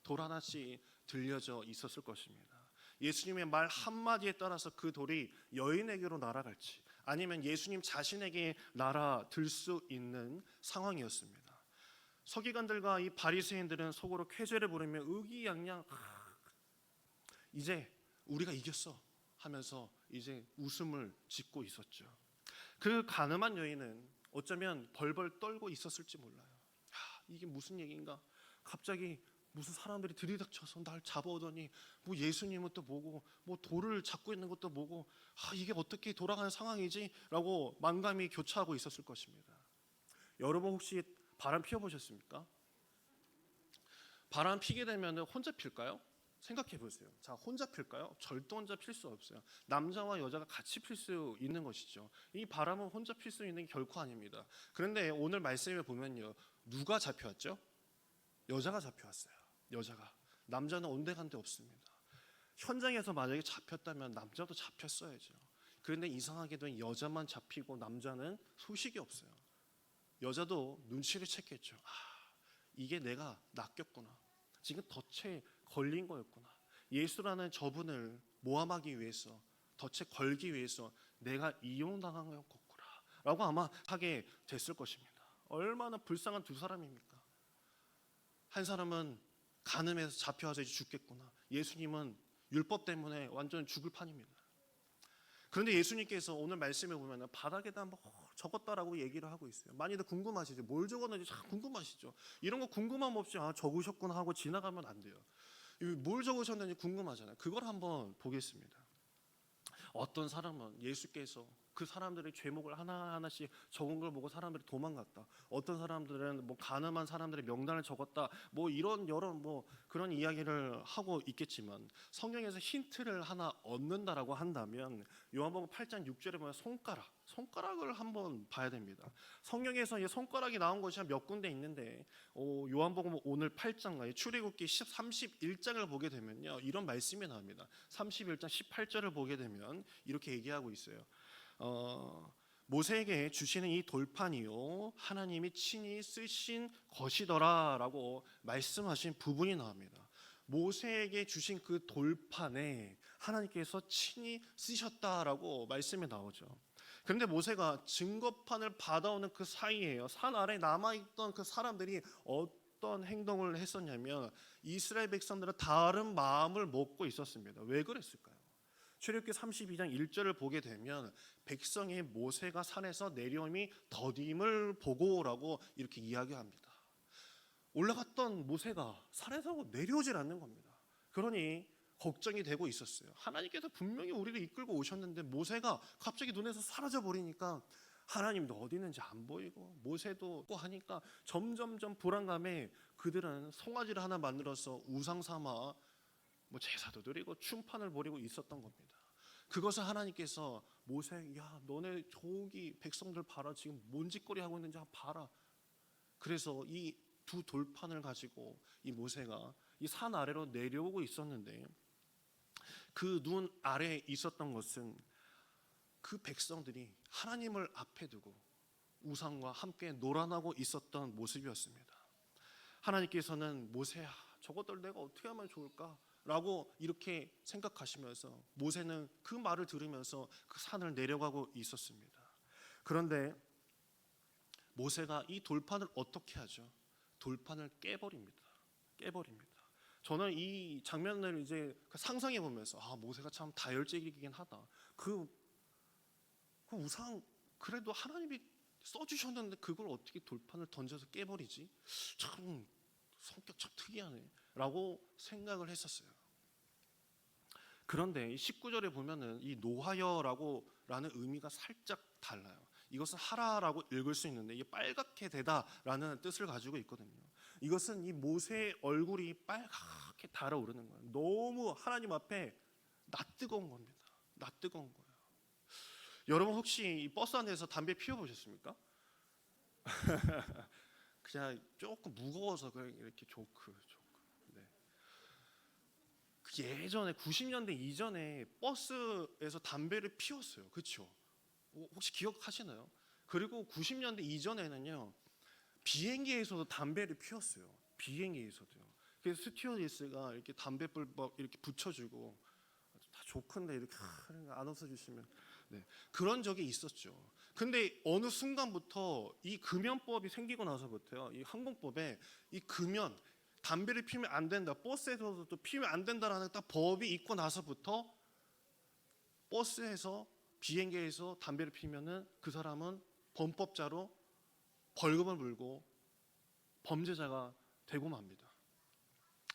돌 하나씩 들려져 있었을 것입니다. 예수님의 말 한마디에 따라서 그 돌이 여인에게로 날아갈지 아니면 예수님 자신에게 날아들 수 있는 상황이었습니다. 서기관들과 이 바리새인들은 속으로 쾌죄를 부르며 의기양양 이제 우리가 이겼어 하면서 이제 웃음을 짓고 있었죠. 그 간음한 여인은 어쩌면 벌벌 떨고 있었을지 몰라요. 이게 무슨 얘기인가? 갑자기 무슨 사람들이 들이닥쳐서 날 잡아오더니 뭐 예수님은 또 뭐고 뭐 돌을 잡고 있는 것도 뭐고 이게 어떻게 돌아가는 상황이지? 라고 만감이 교차하고 있었을 것입니다. 여러분 혹시 바람 피워보셨습니까? 바람 피게 되면 혼자 필까요? 생각해 보세요. 자, 혼자 필까요? 절대 혼자 필 수 없어요. 남자와 여자가 같이 필 수 있는 것이죠. 이 바람은 혼자 필 수 있는 게 결코 아닙니다. 그런데 오늘 말씀을 보면요, 누가 잡혀왔죠? 여자가 잡혀왔어요. 여자가. 남자는 온데간데 없습니다. 현장에서 만약에 잡혔다면 남자도 잡혔어야죠. 그런데 이상하게도 여자만 잡히고 남자는 소식이 없어요. 여자도 눈치를 챘겠죠. 이게 내가 낚였구나. 지금 덫에 걸린 거였구나. 예수라는 저분을 모함하기 위해서, 덫에 걸기 위해서 내가 이용당한 거였구나 라고 아마 하게 됐을 것입니다. 얼마나 불쌍한 두 사람입니까? 한 사람은 간음해서 잡혀와서 이제 죽겠구나. 예수님은 율법 때문에 완전 죽을 판입니다. 그런데 예수님께서 오늘 말씀에 보면 바닥에다 뭐 적었다라고 얘기를 하고 있어요. 많이들 궁금하시죠? 뭘 적었는지 참 궁금하시죠? 이런 거 궁금함 없이 적으셨구나 하고 지나가면 안 돼요. 뭘 적으셨는지 궁금하잖아요. 그걸 한번 보겠습니다. 어떤 사람은 예수께서 그 사람들의 죄목을 하나하나씩 적은 걸 보고 사람들이 도망갔다. 어떤 사람들은 뭐 간음한 사람들의 명단을 적었다. 뭐 이런 여러 뭐 그런 이야기를 하고 있겠지만 성경에서 힌트를 하나 얻는다라고 한다면 요한복음 8장 6절에 보면 손가락을 한번 봐야 됩니다. 성경에서 이 손가락이 나온 것이 한 몇 군데 있는데 요한복음 오늘 8장 출애굽기 31장을 보게 되면요, 이런 말씀이 나옵니다. 31장 18절을 보게 되면 이렇게 얘기하고 있어요. 모세에게 주시는 이 돌판이요 하나님이 친히 쓰신 것이더라라고 말씀하신 부분이 나옵니다. 모세에게 주신 그 돌판에 하나님께서 친히 쓰셨다라고 말씀이 나오죠. 그런데 모세가 증거판을 받아오는 그 사이에요, 산 아래 남아있던 그 사람들이 어떤 행동을 했었냐면 이스라엘 백성들은 다른 마음을 먹고 있었습니다. 왜 그랬을까요? 출애굽기 32장 1절을 보게 되면 백성이 모세가 산에서 내려옴이 더딤을 보고라고 이렇게 이야기합니다. 올라갔던 모세가 산에서 내려오질 않는 겁니다. 그러니 걱정이 되고 있었어요. 하나님께서 분명히 우리를 이끌고 오셨는데 모세가 갑자기 눈에서 사라져 버리니까 하나님도 어디 있는지 안 보이고 모세도 없고 하니까 점점점 불안감에 그들은 송아지를 하나 만들어서 우상 삼아 뭐 제사도 드리고 충판을 벌이고 있었던 겁니다. 그것을 하나님께서 모세, 야 너네 저기 백성들 봐라, 지금 뭔 짓거리 하고 있는지 한번 봐라. 그래서 이 두 돌판을 가지고 이 모세가 이 산 아래로 내려오고 있었는데 그 눈 아래에 있었던 것은 그 백성들이 하나님을 앞에 두고 우상과 함께 놀아나고 있었던 모습이었습니다. 하나님께서는 모세야, 저것들 내가 어떻게 하면 좋을까? 라고 이렇게 생각하시면서 모세는 그 말을 들으면서 그 산을 내려가고 있었습니다. 그런데 모세가 이 돌판을 어떻게 하죠? 돌판을 깨버립니다. 저는 이 장면을 이제 상상해 보면서 모세가 참 다혈질이긴 하다. 그 우상 그래도 하나님이 써주셨는데 그걸 어떻게 돌판을 던져서 깨버리지? 참 성격 참 특이하네라고 생각을 했었어요. 그런데 이 19절에 보면은 이 노하여라는 의미가 살짝 달라요. 이것은 하라라고 읽을 수 있는데 이게 빨갛게 되다라는 뜻을 가지고 있거든요. 이것은 이 모세의 얼굴이 빨갛게 달아오르는 거예요. 너무 하나님 앞에 낯뜨거운 겁니다. 낯뜨거운 거예요. 여러분 혹시 이 버스 안에서 담배 피워보셨습니까? 그냥 조금 무거워서 그냥 이렇게 조크. 네. 예전에 90년대 이전에 버스에서 담배를 피웠어요. 그렇죠? 혹시 기억하시나요? 그리고 90년대 이전에는요 비행기에서도 담배를 피웠어요. 비행기에서도요. 그래서 스튜어디스가 이렇게 담배불 이렇게 붙여주고 다 조크인데 이렇게 안 웃어주시면 네. 그런 적이 있었죠. 근데 어느 순간부터 이 금연법이 생기고 나서부터요, 이 항공법에 이 금연 담배를 피우면 안 된다, 버스에서도 또 피우면 안 된다라는 딱 법이 있고 나서부터 버스에서 비행기에서 담배를 피우면은 그 사람은 범법자로 벌금을 물고 범죄자가 되고 맙니다.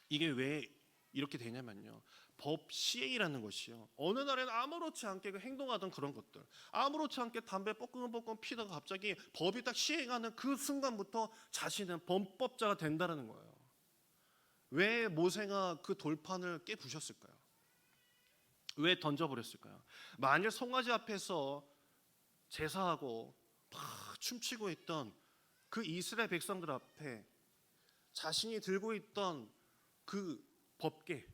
이게 왜 이렇게 되냐면요, 법 시행이라는 것이요, 어느 날에는 아무렇지 않게 행동하던 그런 것들, 아무렇지 않게 담배 뻐끔뻐끔 피다가 갑자기 법이 딱 시행하는 그 순간부터 자신은 범법자가 된다는 거예요. 왜 모세가 그 돌판을 깨부셨을까요? 왜 던져버렸을까요? 만일 송아지 앞에서 제사하고 막 춤추고 있던 그 이스라엘 백성들 앞에 자신이 들고 있던 그 법계,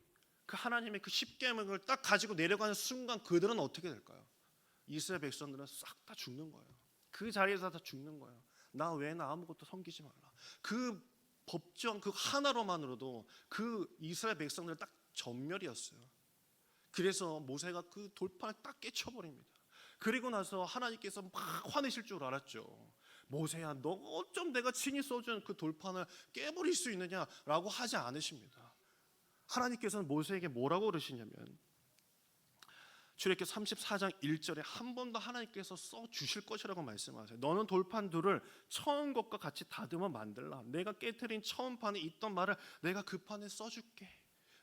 그 하나님의 그 십계명을 딱 가지고 내려가는 순간 그들은 어떻게 될까요? 이스라엘 백성들은 싹 다 죽는 거예요. 그 자리에서 다 죽는 거예요. 나 외에는 아무것도 섬기지 말라. 그 법정 그 하나로만으로도 그 이스라엘 백성들 딱 전멸이었어요. 그래서 모세가 그 돌판을 딱 깨쳐버립니다. 그리고 나서 하나님께서 막 화내실 줄 알았죠. 모세야, 너 어쩜 내가 친히 써준 그 돌판을 깨버릴 수 있느냐라고 하지 않으십니다. 하나님께서는 모세에게 뭐라고 그러시냐면, 출애굽기 34장 1절에 한 번 더 하나님께서 써주실 것이라고 말씀하세요. 너는 돌판 둘을 처음 것과 같이 다듬어 만들라. 내가 깨트린 처음 판에 있던 말을 내가 그 판에 써줄게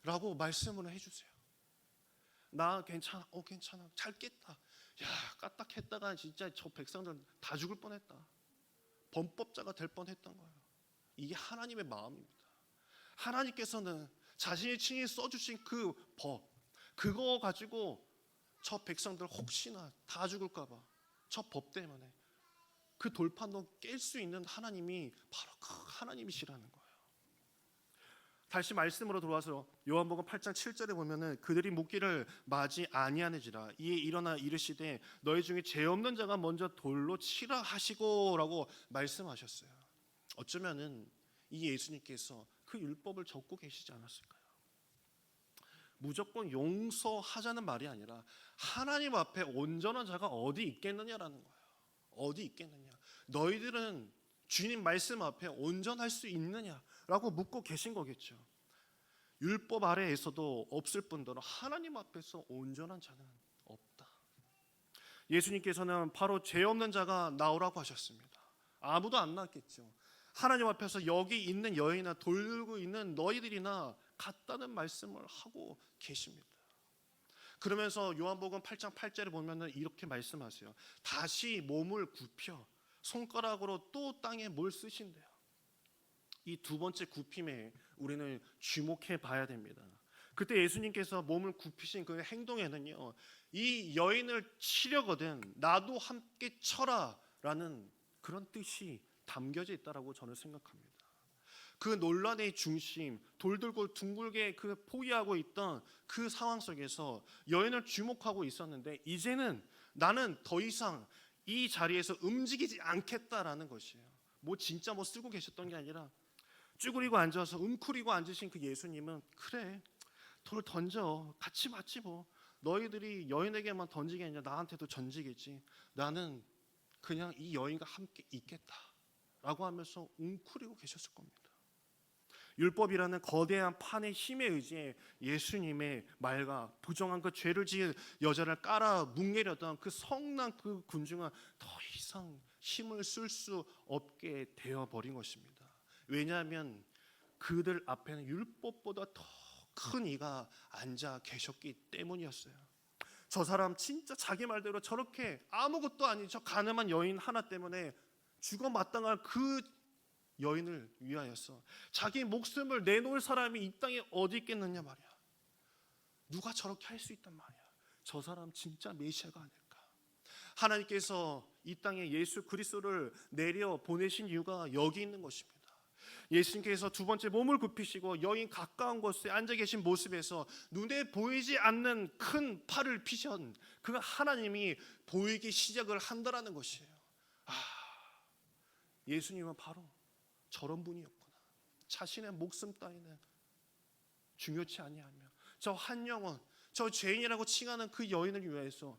라고 말씀을 해주세요. 나 괜찮아, 괜찮아, 잘 깼다. 야, 까딱했다가 진짜 저 백성들 다 죽을 뻔했다. 범법자가 될 뻔했던 거예요. 이게 하나님의 마음입니다. 하나님께서는 자신이 친히 써주신 그 법, 그거 가지고 저 백성들 혹시나 다 죽을까 봐, 저 법 때문에 그 돌판도 깰 수 있는 하나님이 바로 그 하나님이시라는 거예요. 다시 말씀으로 돌아와서 요한복음 8장 7절에 보면은 그들이 묻기를 마지 아니하는지라 이에 일어나 이르시되 너희 중에 죄 없는 자가 먼저 돌로 치라 하시고라고 말씀하셨어요. 어쩌면은 이 예수님께서 그 율법을 적고 계시지 않았을까요? 무조건 용서하자는 말이 아니라 하나님 앞에 온전한 자가 어디 있겠느냐라는 거예요. 어디 있겠느냐? 너희들은 주님 말씀 앞에 온전할 수 있느냐라고 묻고 계신 거겠죠. 율법 아래에서도 없을 뿐더러 하나님 앞에서 온전한 자는 없다. 예수님께서는 바로 죄 없는 자가 나오라고 하셨습니다. 아무도 안 나왔겠죠. 하나님 앞에서 여기 있는 여인이나 돌 들고 있는 너희들이나 같다는 말씀을 하고 계십니다. 그러면서 요한복음 8장 8절에 보면은 이렇게 말씀하세요. 다시 몸을 굽혀 손가락으로 또 땅에 뭘 쓰신대요. 이 두 번째 굽힘에 우리는 주목해 봐야 됩니다. 그때 예수님께서 몸을 굽히신 그 행동에는요, 이 여인을 치려거든 나도 함께 쳐라라는 그런 뜻이 담겨져 있다라고 저는 생각합니다. 그 논란의 중심, 돌 들고 둥글게 그 포위하고 있던 그 상황 속에서 여인을 주목하고 있었는데 이제는 나는 더 이상 이 자리에서 움직이지 않겠다라는 것이에요. 진짜 쓰고 계셨던 게 아니라 쭈그리고 앉아서 움크리고 앉으신 그 예수님은 그래, 돌 던져, 같이 맞지 뭐. 너희들이 여인에게만 던지게 아니라 나한테도 던지겠지. 나는 그냥 이 여인과 함께 있겠다 라고 하면서 웅크리고 계셨을 겁니다. 율법이라는 거대한 판의 힘에 의지해 예수님의 말과 부정한 그 죄를 지은 여자를 깔아 뭉개려던 그 성난 그 군중은 더 이상 힘을 쓸 수 없게 되어버린 것입니다. 왜냐하면 그들 앞에는 율법보다 더 큰 이가 앉아 계셨기 때문이었어요. 저 사람 진짜 자기 말대로 저렇게 아무것도 아닌 저 가늠한 여인 하나 때문에 죽어 마땅할 그 여인을 위하여서 자기 목숨을 내놓을 사람이 이 땅에 어디 있겠느냐 말이야. 누가 저렇게 할 수 있단 말이야. 저 사람 진짜 메시아가 아닐까. 하나님께서 이 땅에 예수 그리스도를 내려 보내신 이유가 여기 있는 것입니다. 예수님께서 두 번째 몸을 굽히시고 여인 가까운 곳에 앉아 계신 모습에서 눈에 보이지 않는 큰 팔을 피신 그 하나님이 보이기 시작을 한다라는 것이에요. 예수님은 바로 저런 분이었구나. 자신의 목숨 따위는 중요치 아니하며 저 한 영혼, 저 죄인이라고 칭하는 그 여인을 위해서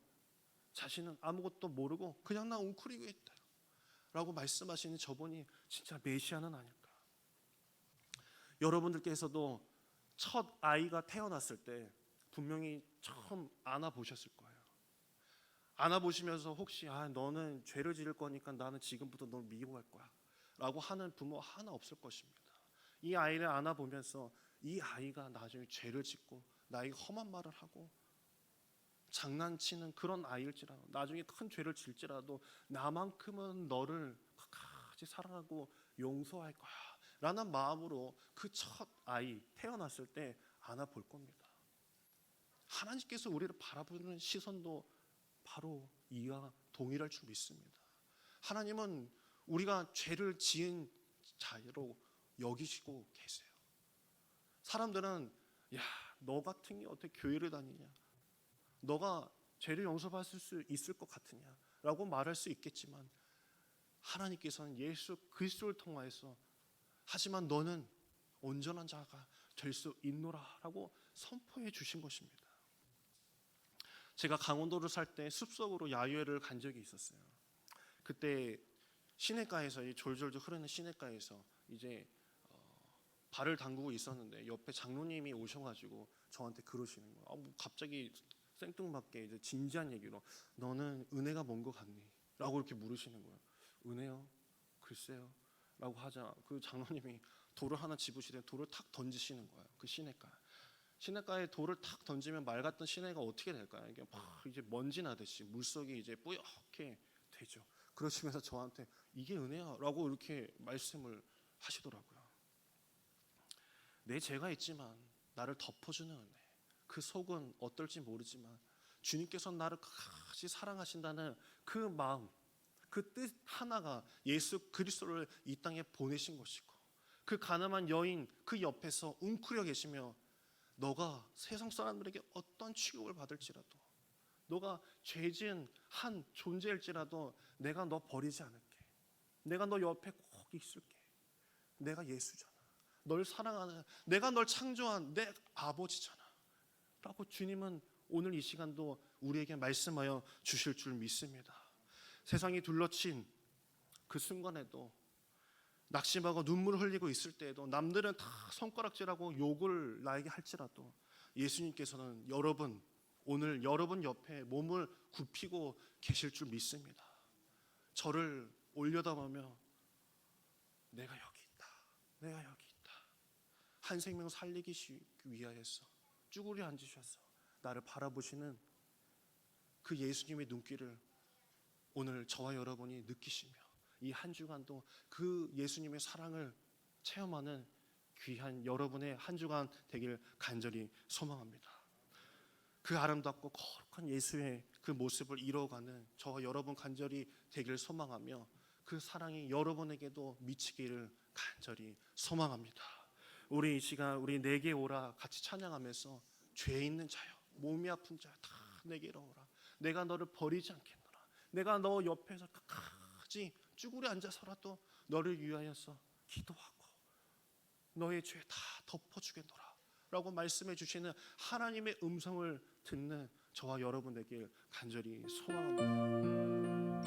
자신은 아무것도 모르고 그냥 나 웅크리고 있다 라고 말씀하시는 저분이 진짜 메시아는 아닐까. 여러분들께서도 첫 아이가 태어났을 때 분명히 처음 안아보셨을 거예요. 안아보시면서 혹시 너는 죄를 지을 거니까 나는 지금부터 널 미워할 거야 라고 하는 부모 하나 없을 것입니다. 이 아이를 안아보면서 이 아이가 나중에 죄를 짓고 나에게 험한 말을 하고 장난치는 그런 아이일지라도 나중에 큰 죄를 질지라도 나만큼은 너를 끝까지 사랑하고 용서할 거야 라는 마음으로 그 첫 아이 태어났을 때 안아볼 겁니다. 하나님께서 우리를 바라보는 시선도 바로 이와 동일할 줄 믿습니다. 하나님은 우리가 죄를 지은 자로 여기시고 계세요. 사람들은 너 같은 게 어떻게 교회를 다니냐, 너가 죄를 용서받을 수 있을 것 같으냐 라고 말할 수 있겠지만 하나님께서는 예수 그리스도를 통하여서 하지만 너는 온전한 자가 될 수 있노라 라고 선포해 주신 것입니다. 제가 강원도를 살 때 숲속으로 야유회를 간 적이 있었어요. 그때 시냇가에서 이 졸졸졸 흐르는 시냇가에서 이제 발을 담그고 있었는데 옆에 장로님이 오셔가지고 저한테 그러시는 거예요. 뭐 갑자기 생뚱맞게 이제 진지한 얘기로 너는 은혜가 뭔 것 같니? 라고 이렇게 물으시는 거예요. 은혜요? 글쎄요. 라고 하자 그 장로님이 돌을 하나 집으시되 돌을 탁 던지시는 거예요. 그 시냇가에 돌을 탁 던지면 맑았던 시내가 어떻게 될까요? 이게 막 이제 먼지 나듯이 물속이 이제 뿌옇게 되죠. 그러시면서 저한테 이게 은혜야라고 이렇게 말씀을 하시더라고요. 내 죄가 있지만 나를 덮어주는 은혜. 그 속은 어떨지 모르지만 주님께서 나를 끝까지 사랑하신다는 그 마음, 그 뜻 하나가 예수 그리스도를 이 땅에 보내신 것이고 그 가늠한 여인 그 옆에서 웅크려 계시며 너가 세상 사람들에게 어떤 취급을 받을지라도 너가 죄지은 한 존재일지라도 내가 너 버리지 않을게. 내가 너 옆에 꼭 있을게. 내가 예수잖아. 널 사랑하는 내가 널 창조한 내 아버지잖아 라고 주님은 오늘 이 시간도 우리에게 말씀하여 주실 줄 믿습니다. 세상이 둘러친 그 순간에도 낙심하고 눈물을 흘리고 있을 때에도 남들은 다 손가락질하고 욕을 나에게 할지라도 예수님께서는 오늘 여러분 옆에 몸을 굽히고 계실 줄 믿습니다. 저를 올려다보며 내가 여기 있다. 내가 여기 있다. 한 생명 살리기 위하여서 쭈그리 앉으셔서 나를 바라보시는 그 예수님의 눈길을 오늘 저와 여러분이 느끼시며 이 한 주간도 그 예수님의 사랑을 체험하는 귀한 여러분의 한 주간 되길 간절히 소망합니다. 그 아름답고 거룩한 예수의 그 모습을 이루어가는 저와 여러분 간절히 되길 소망하며 그 사랑이 여러분에게도 미치기를 간절히 소망합니다. 우리 이 시간 우리 내게 오라 같이 찬양하면서 죄 있는 자여 몸이 아픈 자여 다 내게로 오라. 내가 너를 버리지 않겠노라. 내가 너 옆에서 끝까지 쭈그려 앉아서라도 너를 위하여서 기도하고 너의 죄 다 덮어주겠노라 라고 말씀해 주시는 하나님의 음성을 듣는 저와 여러분 되길 간절히 소망합니다.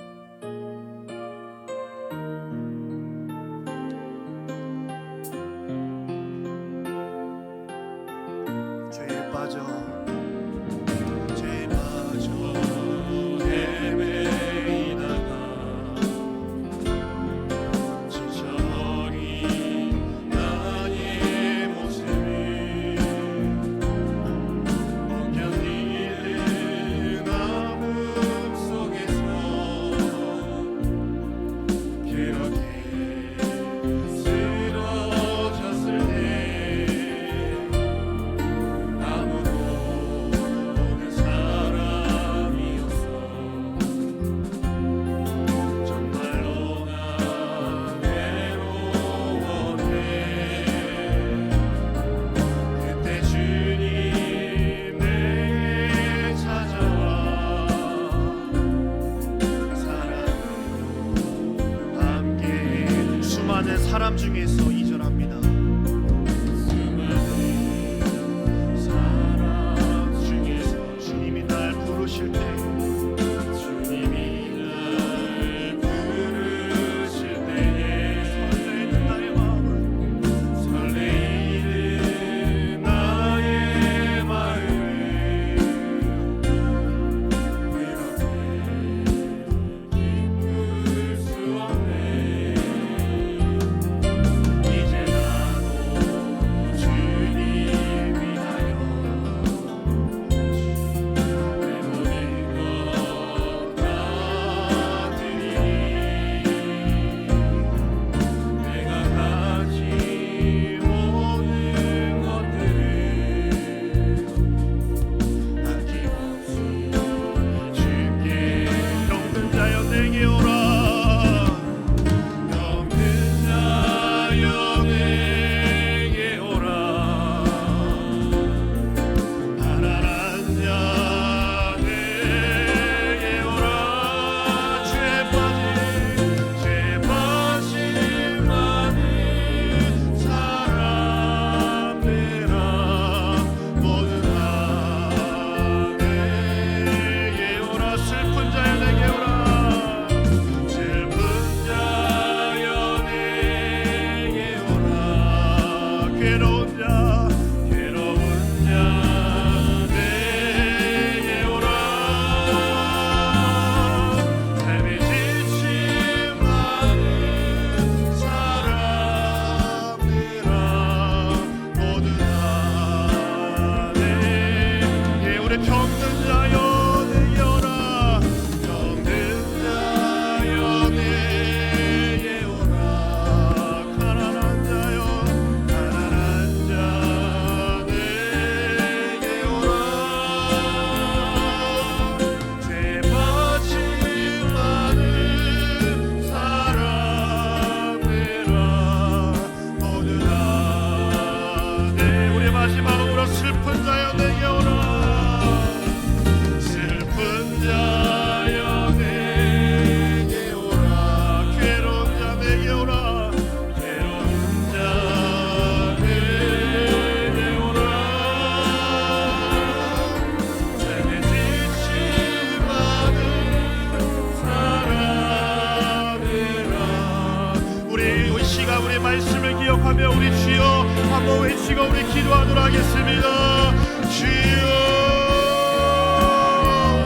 모시고 우리 기도하도록 하겠습니다. 주여,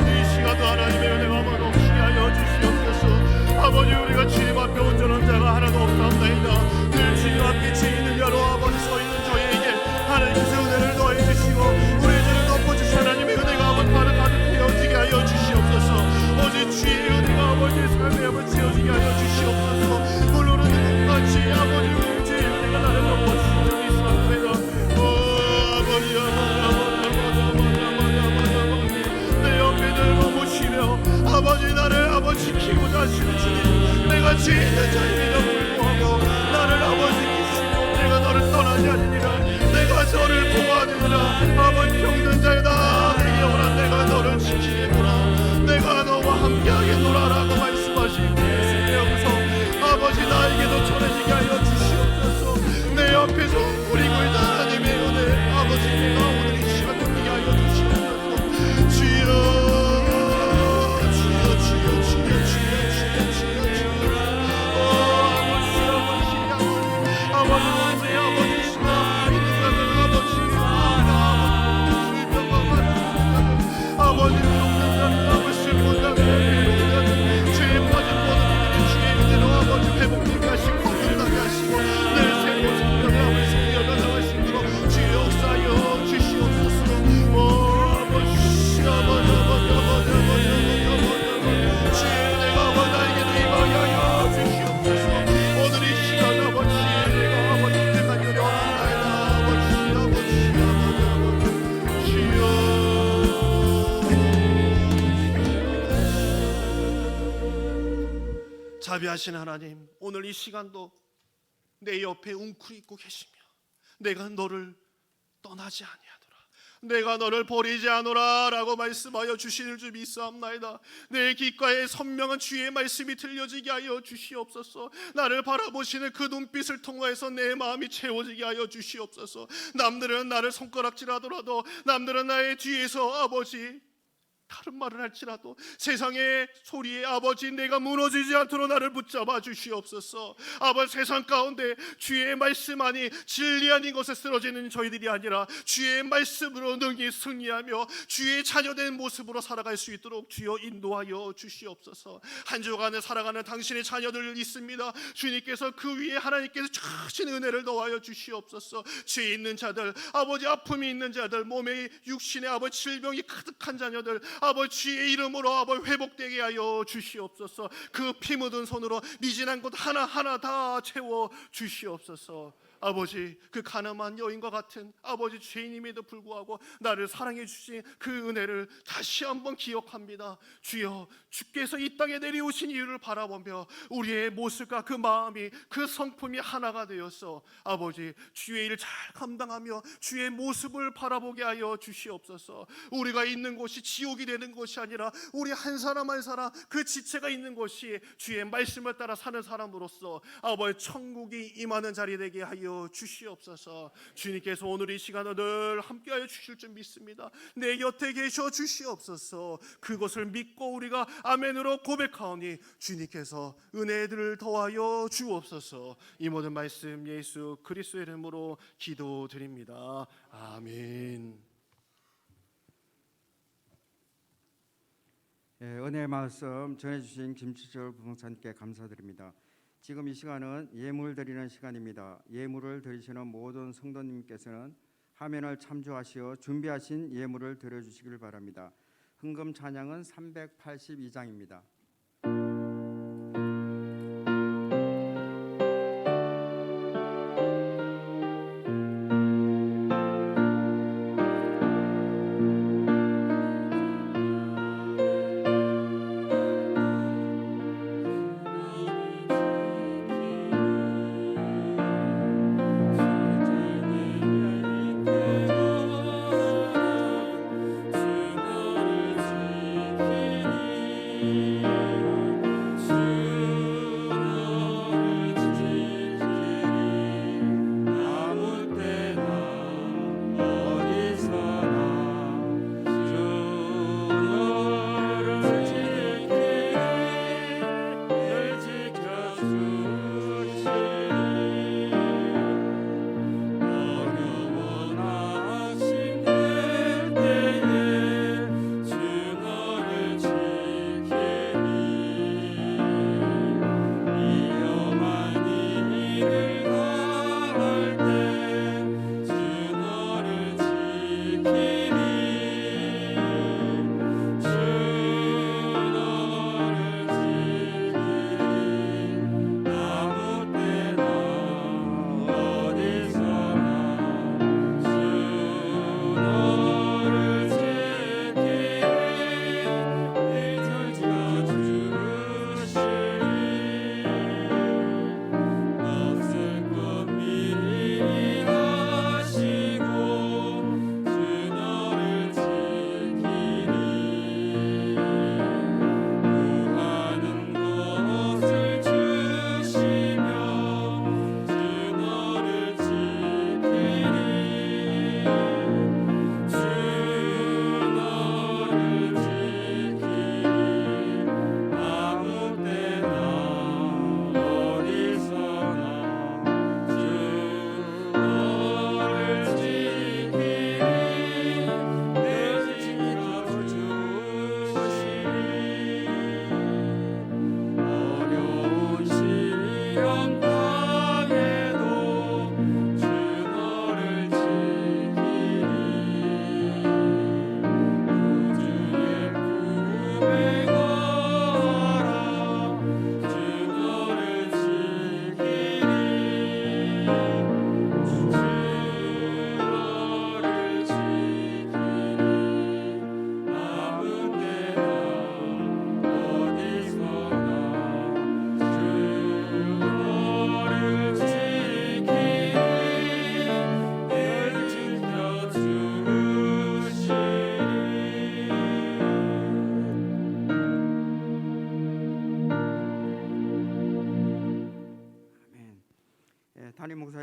이 시간도 하나님의 은혜가 넘치게 하여 주시옵소서. 아버지, 우리가 주님 앞에 온전한 자가 하나도 없사옵나이다. 늘 주님 앞에 죄 있는 자로 아버지 서 있는 저희에게 하나님께서 은혜를 더해 주시고 우리의 죄를 덮어주신 하나님의 은혜가 아버지 바로 가득해지게 하여 주시옵소서. 오직 주의 은혜가 아버지의 삶에 한번 채워지게 하여 주시옵소서. 물로는 같이 아버지 우리의 죄의 은혜가 나를 덮어주시는 줄이 있사옵나이다. 아버지, 내 옆에 들고 모시며 아버지 나를 아버지 지키고자 하시는 주님, 내가 죄 있는 자임에도 불구하고 나를 아버지 지키시고 내가 너를 떠나지 않으리라. 내가 너를 보호하느니라. 아버지 병든 자여다 내 영혼아 내가 너를 지키겠노라. 내가 너와 함께하겠노라라고 말씀하신 예수님의 음성 아버지 나에게도 전해지게 하여 주시옵소서. 내 옆에서 우리고 있는 하나님의 은혜 아버지 내가 오늘 이 시간 느끼게 하여 주시옵소서. 주여, 자비하신 하나님, 오늘 이 시간도 내 옆에 웅크리 있고 계시며 내가 너를 떠나지 아니하노라, 내가 너를 버리지 않노라 라고 말씀하여 주시는 줄 믿사옵나이다. 내 귓가에 선명한 주의 말씀이 들려지게 하여 주시옵소서. 나를 바라보시는 그 눈빛을 통하여서 내 마음이 채워지게 하여 주시옵소서. 남들은 나를 손가락질하더라도, 남들은 나의 뒤에서 아버지 다른 말을 할지라도 세상의 소리에 아버지 내가 무너지지 않도록 나를 붙잡아 주시옵소서. 아버지, 세상 가운데 주의 말씀 아니 진리 아닌 것에 쓰러지는 저희들이 아니라 주의 말씀으로 능히 승리하며 주의 자녀된 모습으로 살아갈 수 있도록 주여 인도하여 주시옵소서. 한 주간에 살아가는 당신의 자녀들 있습니다. 주님께서 그 위에 하나님께서 크신 은혜를 더하여 주시옵소서. 죄 있는 자들, 아버지 아픔이 있는 자들, 몸에 육신에 아버지 질병이 가득한 자녀들 아버지 주의 이름으로 아버지 회복되게 하여 주시옵소서. 그 피 묻은 손으로 미진한 곳 하나하나 다 채워 주시옵소서. 아버지, 그 가늠한 여인과 같은 아버지 죄인임에도 불구하고 나를 사랑해 주신 그 은혜를 다시 한번 기억합니다. 주여, 주께서 이 땅에 내려오신 이유를 바라보며 우리의 모습과 그 마음이, 그 성품이 하나가 되어서 아버지 주의 일을 잘 감당하며 주의 모습을 바라보게 하여 주시옵소서. 우리가 있는 곳이 지옥이 되는 것이 아니라 우리 한 사람 한 사람 그 지체가 있는 곳이 주의 말씀을 따라 사는 사람으로서 아버지 천국이 임하는 자리 되게 하여 주시옵소서. 주님께서 오늘 이 시간을 늘 함께하여 주실 줄 믿습니다. 내 곁에 계셔 주시옵소서. 그것을 믿고 우리가 아멘으로 고백하오니 주님께서 은혜들을 더하여 주옵소서. 이 모든 말씀 예수 그리스도의 이름으로 기도드립니다. 아멘. 은혜의 말씀 전해주신 김치철 부목사님께 감사드립니다. 지금 이 시간은 예물 드리는 시간입니다. 예물을 드리시는 모든 성도님께서는 화면을 참조하시어 준비하신 예물을 드려주시길 바랍니다. 헌금 찬양은 382장입니다.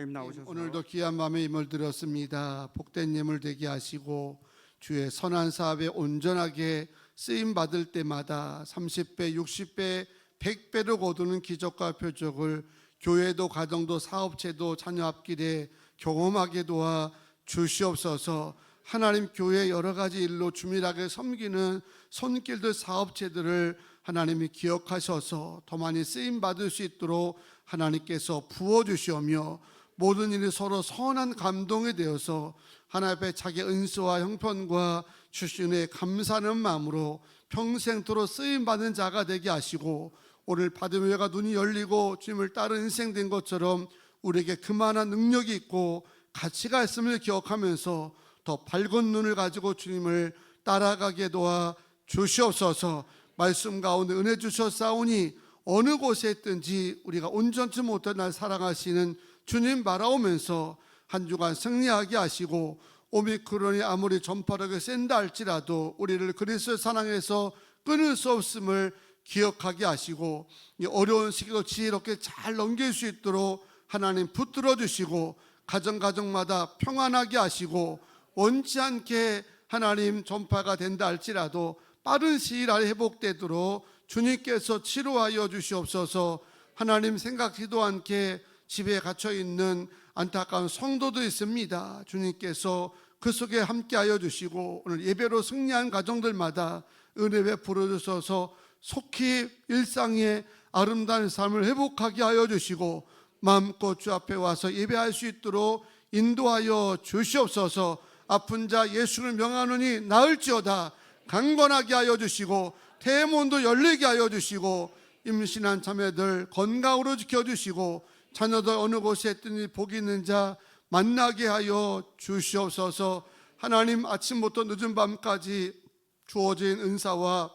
부목사님 나오셔서 오늘도 귀한 밤에 임을 들었습니다. 복된 예물 되게 하시고 주의 선한 사업에 온전하게 쓰임 받을 때마다 30배, 60배, 100배로 거두는 기적과 표적을 교회도 가정도 사업체도 자녀 앞길에 경험하게 도와 주시옵소서. 하나님 교회 여러 가지 일로 주밀하게 섬기는 손길들 사업체들을 하나님이 기억하셔서 더 많이 쓰임 받을 수 있도록 하나님께서 부어주시오며 모든 일이 서로 선한 감동이 되어서 하나님 앞에 자기 은수와 형편과 주신의 감사하는 마음으로 평생토록 쓰임 받는 자가 되게 하시고 오늘 받음회가 눈이 열리고 주님을 따르는 인생 된 것처럼 우리에게 그만한 능력이 있고 가치가 있음을 기억하면서 더 밝은 눈을 가지고 주님을 따라가게 도와 주시옵소서. 말씀 가운데 은혜 주셨사오니 어느 곳에 있든지 우리가 온전치 못한 날 사랑하시는 주님 바라오면서 한 주간 승리하게 하시고 오미크론이 아무리 전파력이 센다 할지라도 우리를 그리스도 사랑해서 끊을 수 없음을 기억하게 하시고 이 어려운 시기도 지혜롭게 잘 넘길 수 있도록 하나님 붙들어 주시고 가정마다 평안하게 하시고 원치 않게 하나님 전파가 된다 할지라도 빠른 시일 안에 회복되도록 주님께서 치료하여 주시옵소서. 하나님 생각지도 않게 집에 갇혀 있는 안타까운 성도도 있습니다. 주님께서 그 속에 함께하여 주시고 오늘 예배로 승리한 가정들마다 은혜 베풀어 주셔서 속히 일상의 아름다운 삶을 회복하게 하여 주시고 마음껏 주 앞에 와서 예배할 수 있도록 인도하여 주시옵소서. 아픈 자 예수를 명하노니 나을지어다 강건하게 하여 주시고 태문도 열리게 하여 주시고 임신한 자매들 건강으로 지켜주시고 자녀들 어느 곳에 있든지 복이 있는 자 만나게 하여 주시옵소서. 하나님 아침부터 늦은 밤까지 주어진 은사와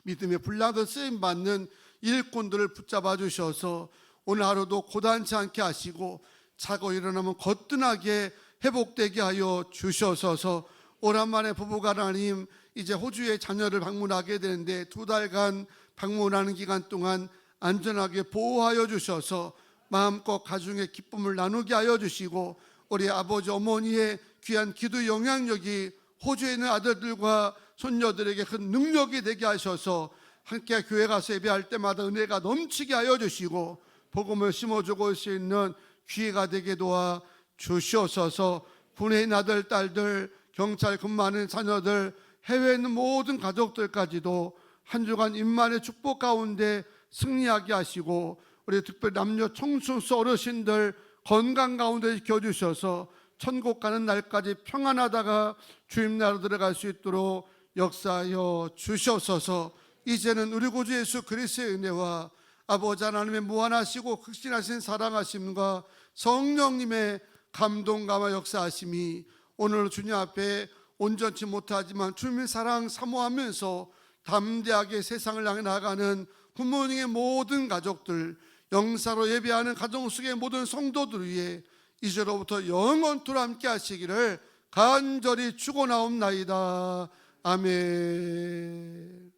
믿음의 불량도 쓰임받는 일꾼들을 붙잡아 주셔서 오늘 하루도 고단치 않게 하시고 자고 일어나면 거뜬하게 회복되게 하여 주셔서 오랜만에 부부가 하나님 이제 호주에 자녀를 방문하게 되는데 2달간 방문하는 기간 동안 안전하게 보호하여 주셔서 마음껏 가정의 기쁨을 나누게 하여 주시고 우리 아버지 어머니의 귀한 기도 영향력이 호주에 있는 아들들과 손녀들에게 큰 능력이 되게 하셔서 함께 교회 가서 예배할 때마다 은혜가 넘치게 하여 주시고 복음을 심어주고 올 수 있는 기회가 되게 도와 주시옵소서. 군인 아들 딸들 경찰 근무하는 자녀들 해외에 있는 모든 가족들까지도 한 주간 임만의 축복 가운데 승리하게 하시고 우리 특별히 남녀 청소년 어르신들 건강 가운데 지켜주셔서 천국 가는 날까지 평안하다가 주님 나라로 들어갈 수 있도록 역사하여 주시옵소서. 이제는 우리 구주 예수 그리스도의 은혜와 아버지 하나님의 무한하시고 극진하신 사랑하심과 성령님의 감동감과 역사하심이 오늘 주님 앞에 온전치 못하지만 주님의 사랑 사모하면서 담대하게 세상을 향해 나가는 부모님의 모든 가족들, 영사로 예배하는 가정 속의 모든 성도들 위해 이제로부터 영원토록 함께 하시기를 간절히 축원하옵나이다. 아멘.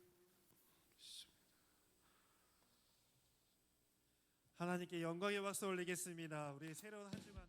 하나님께 영광의 박수 올리겠습니다. 우리 새로운 한 주간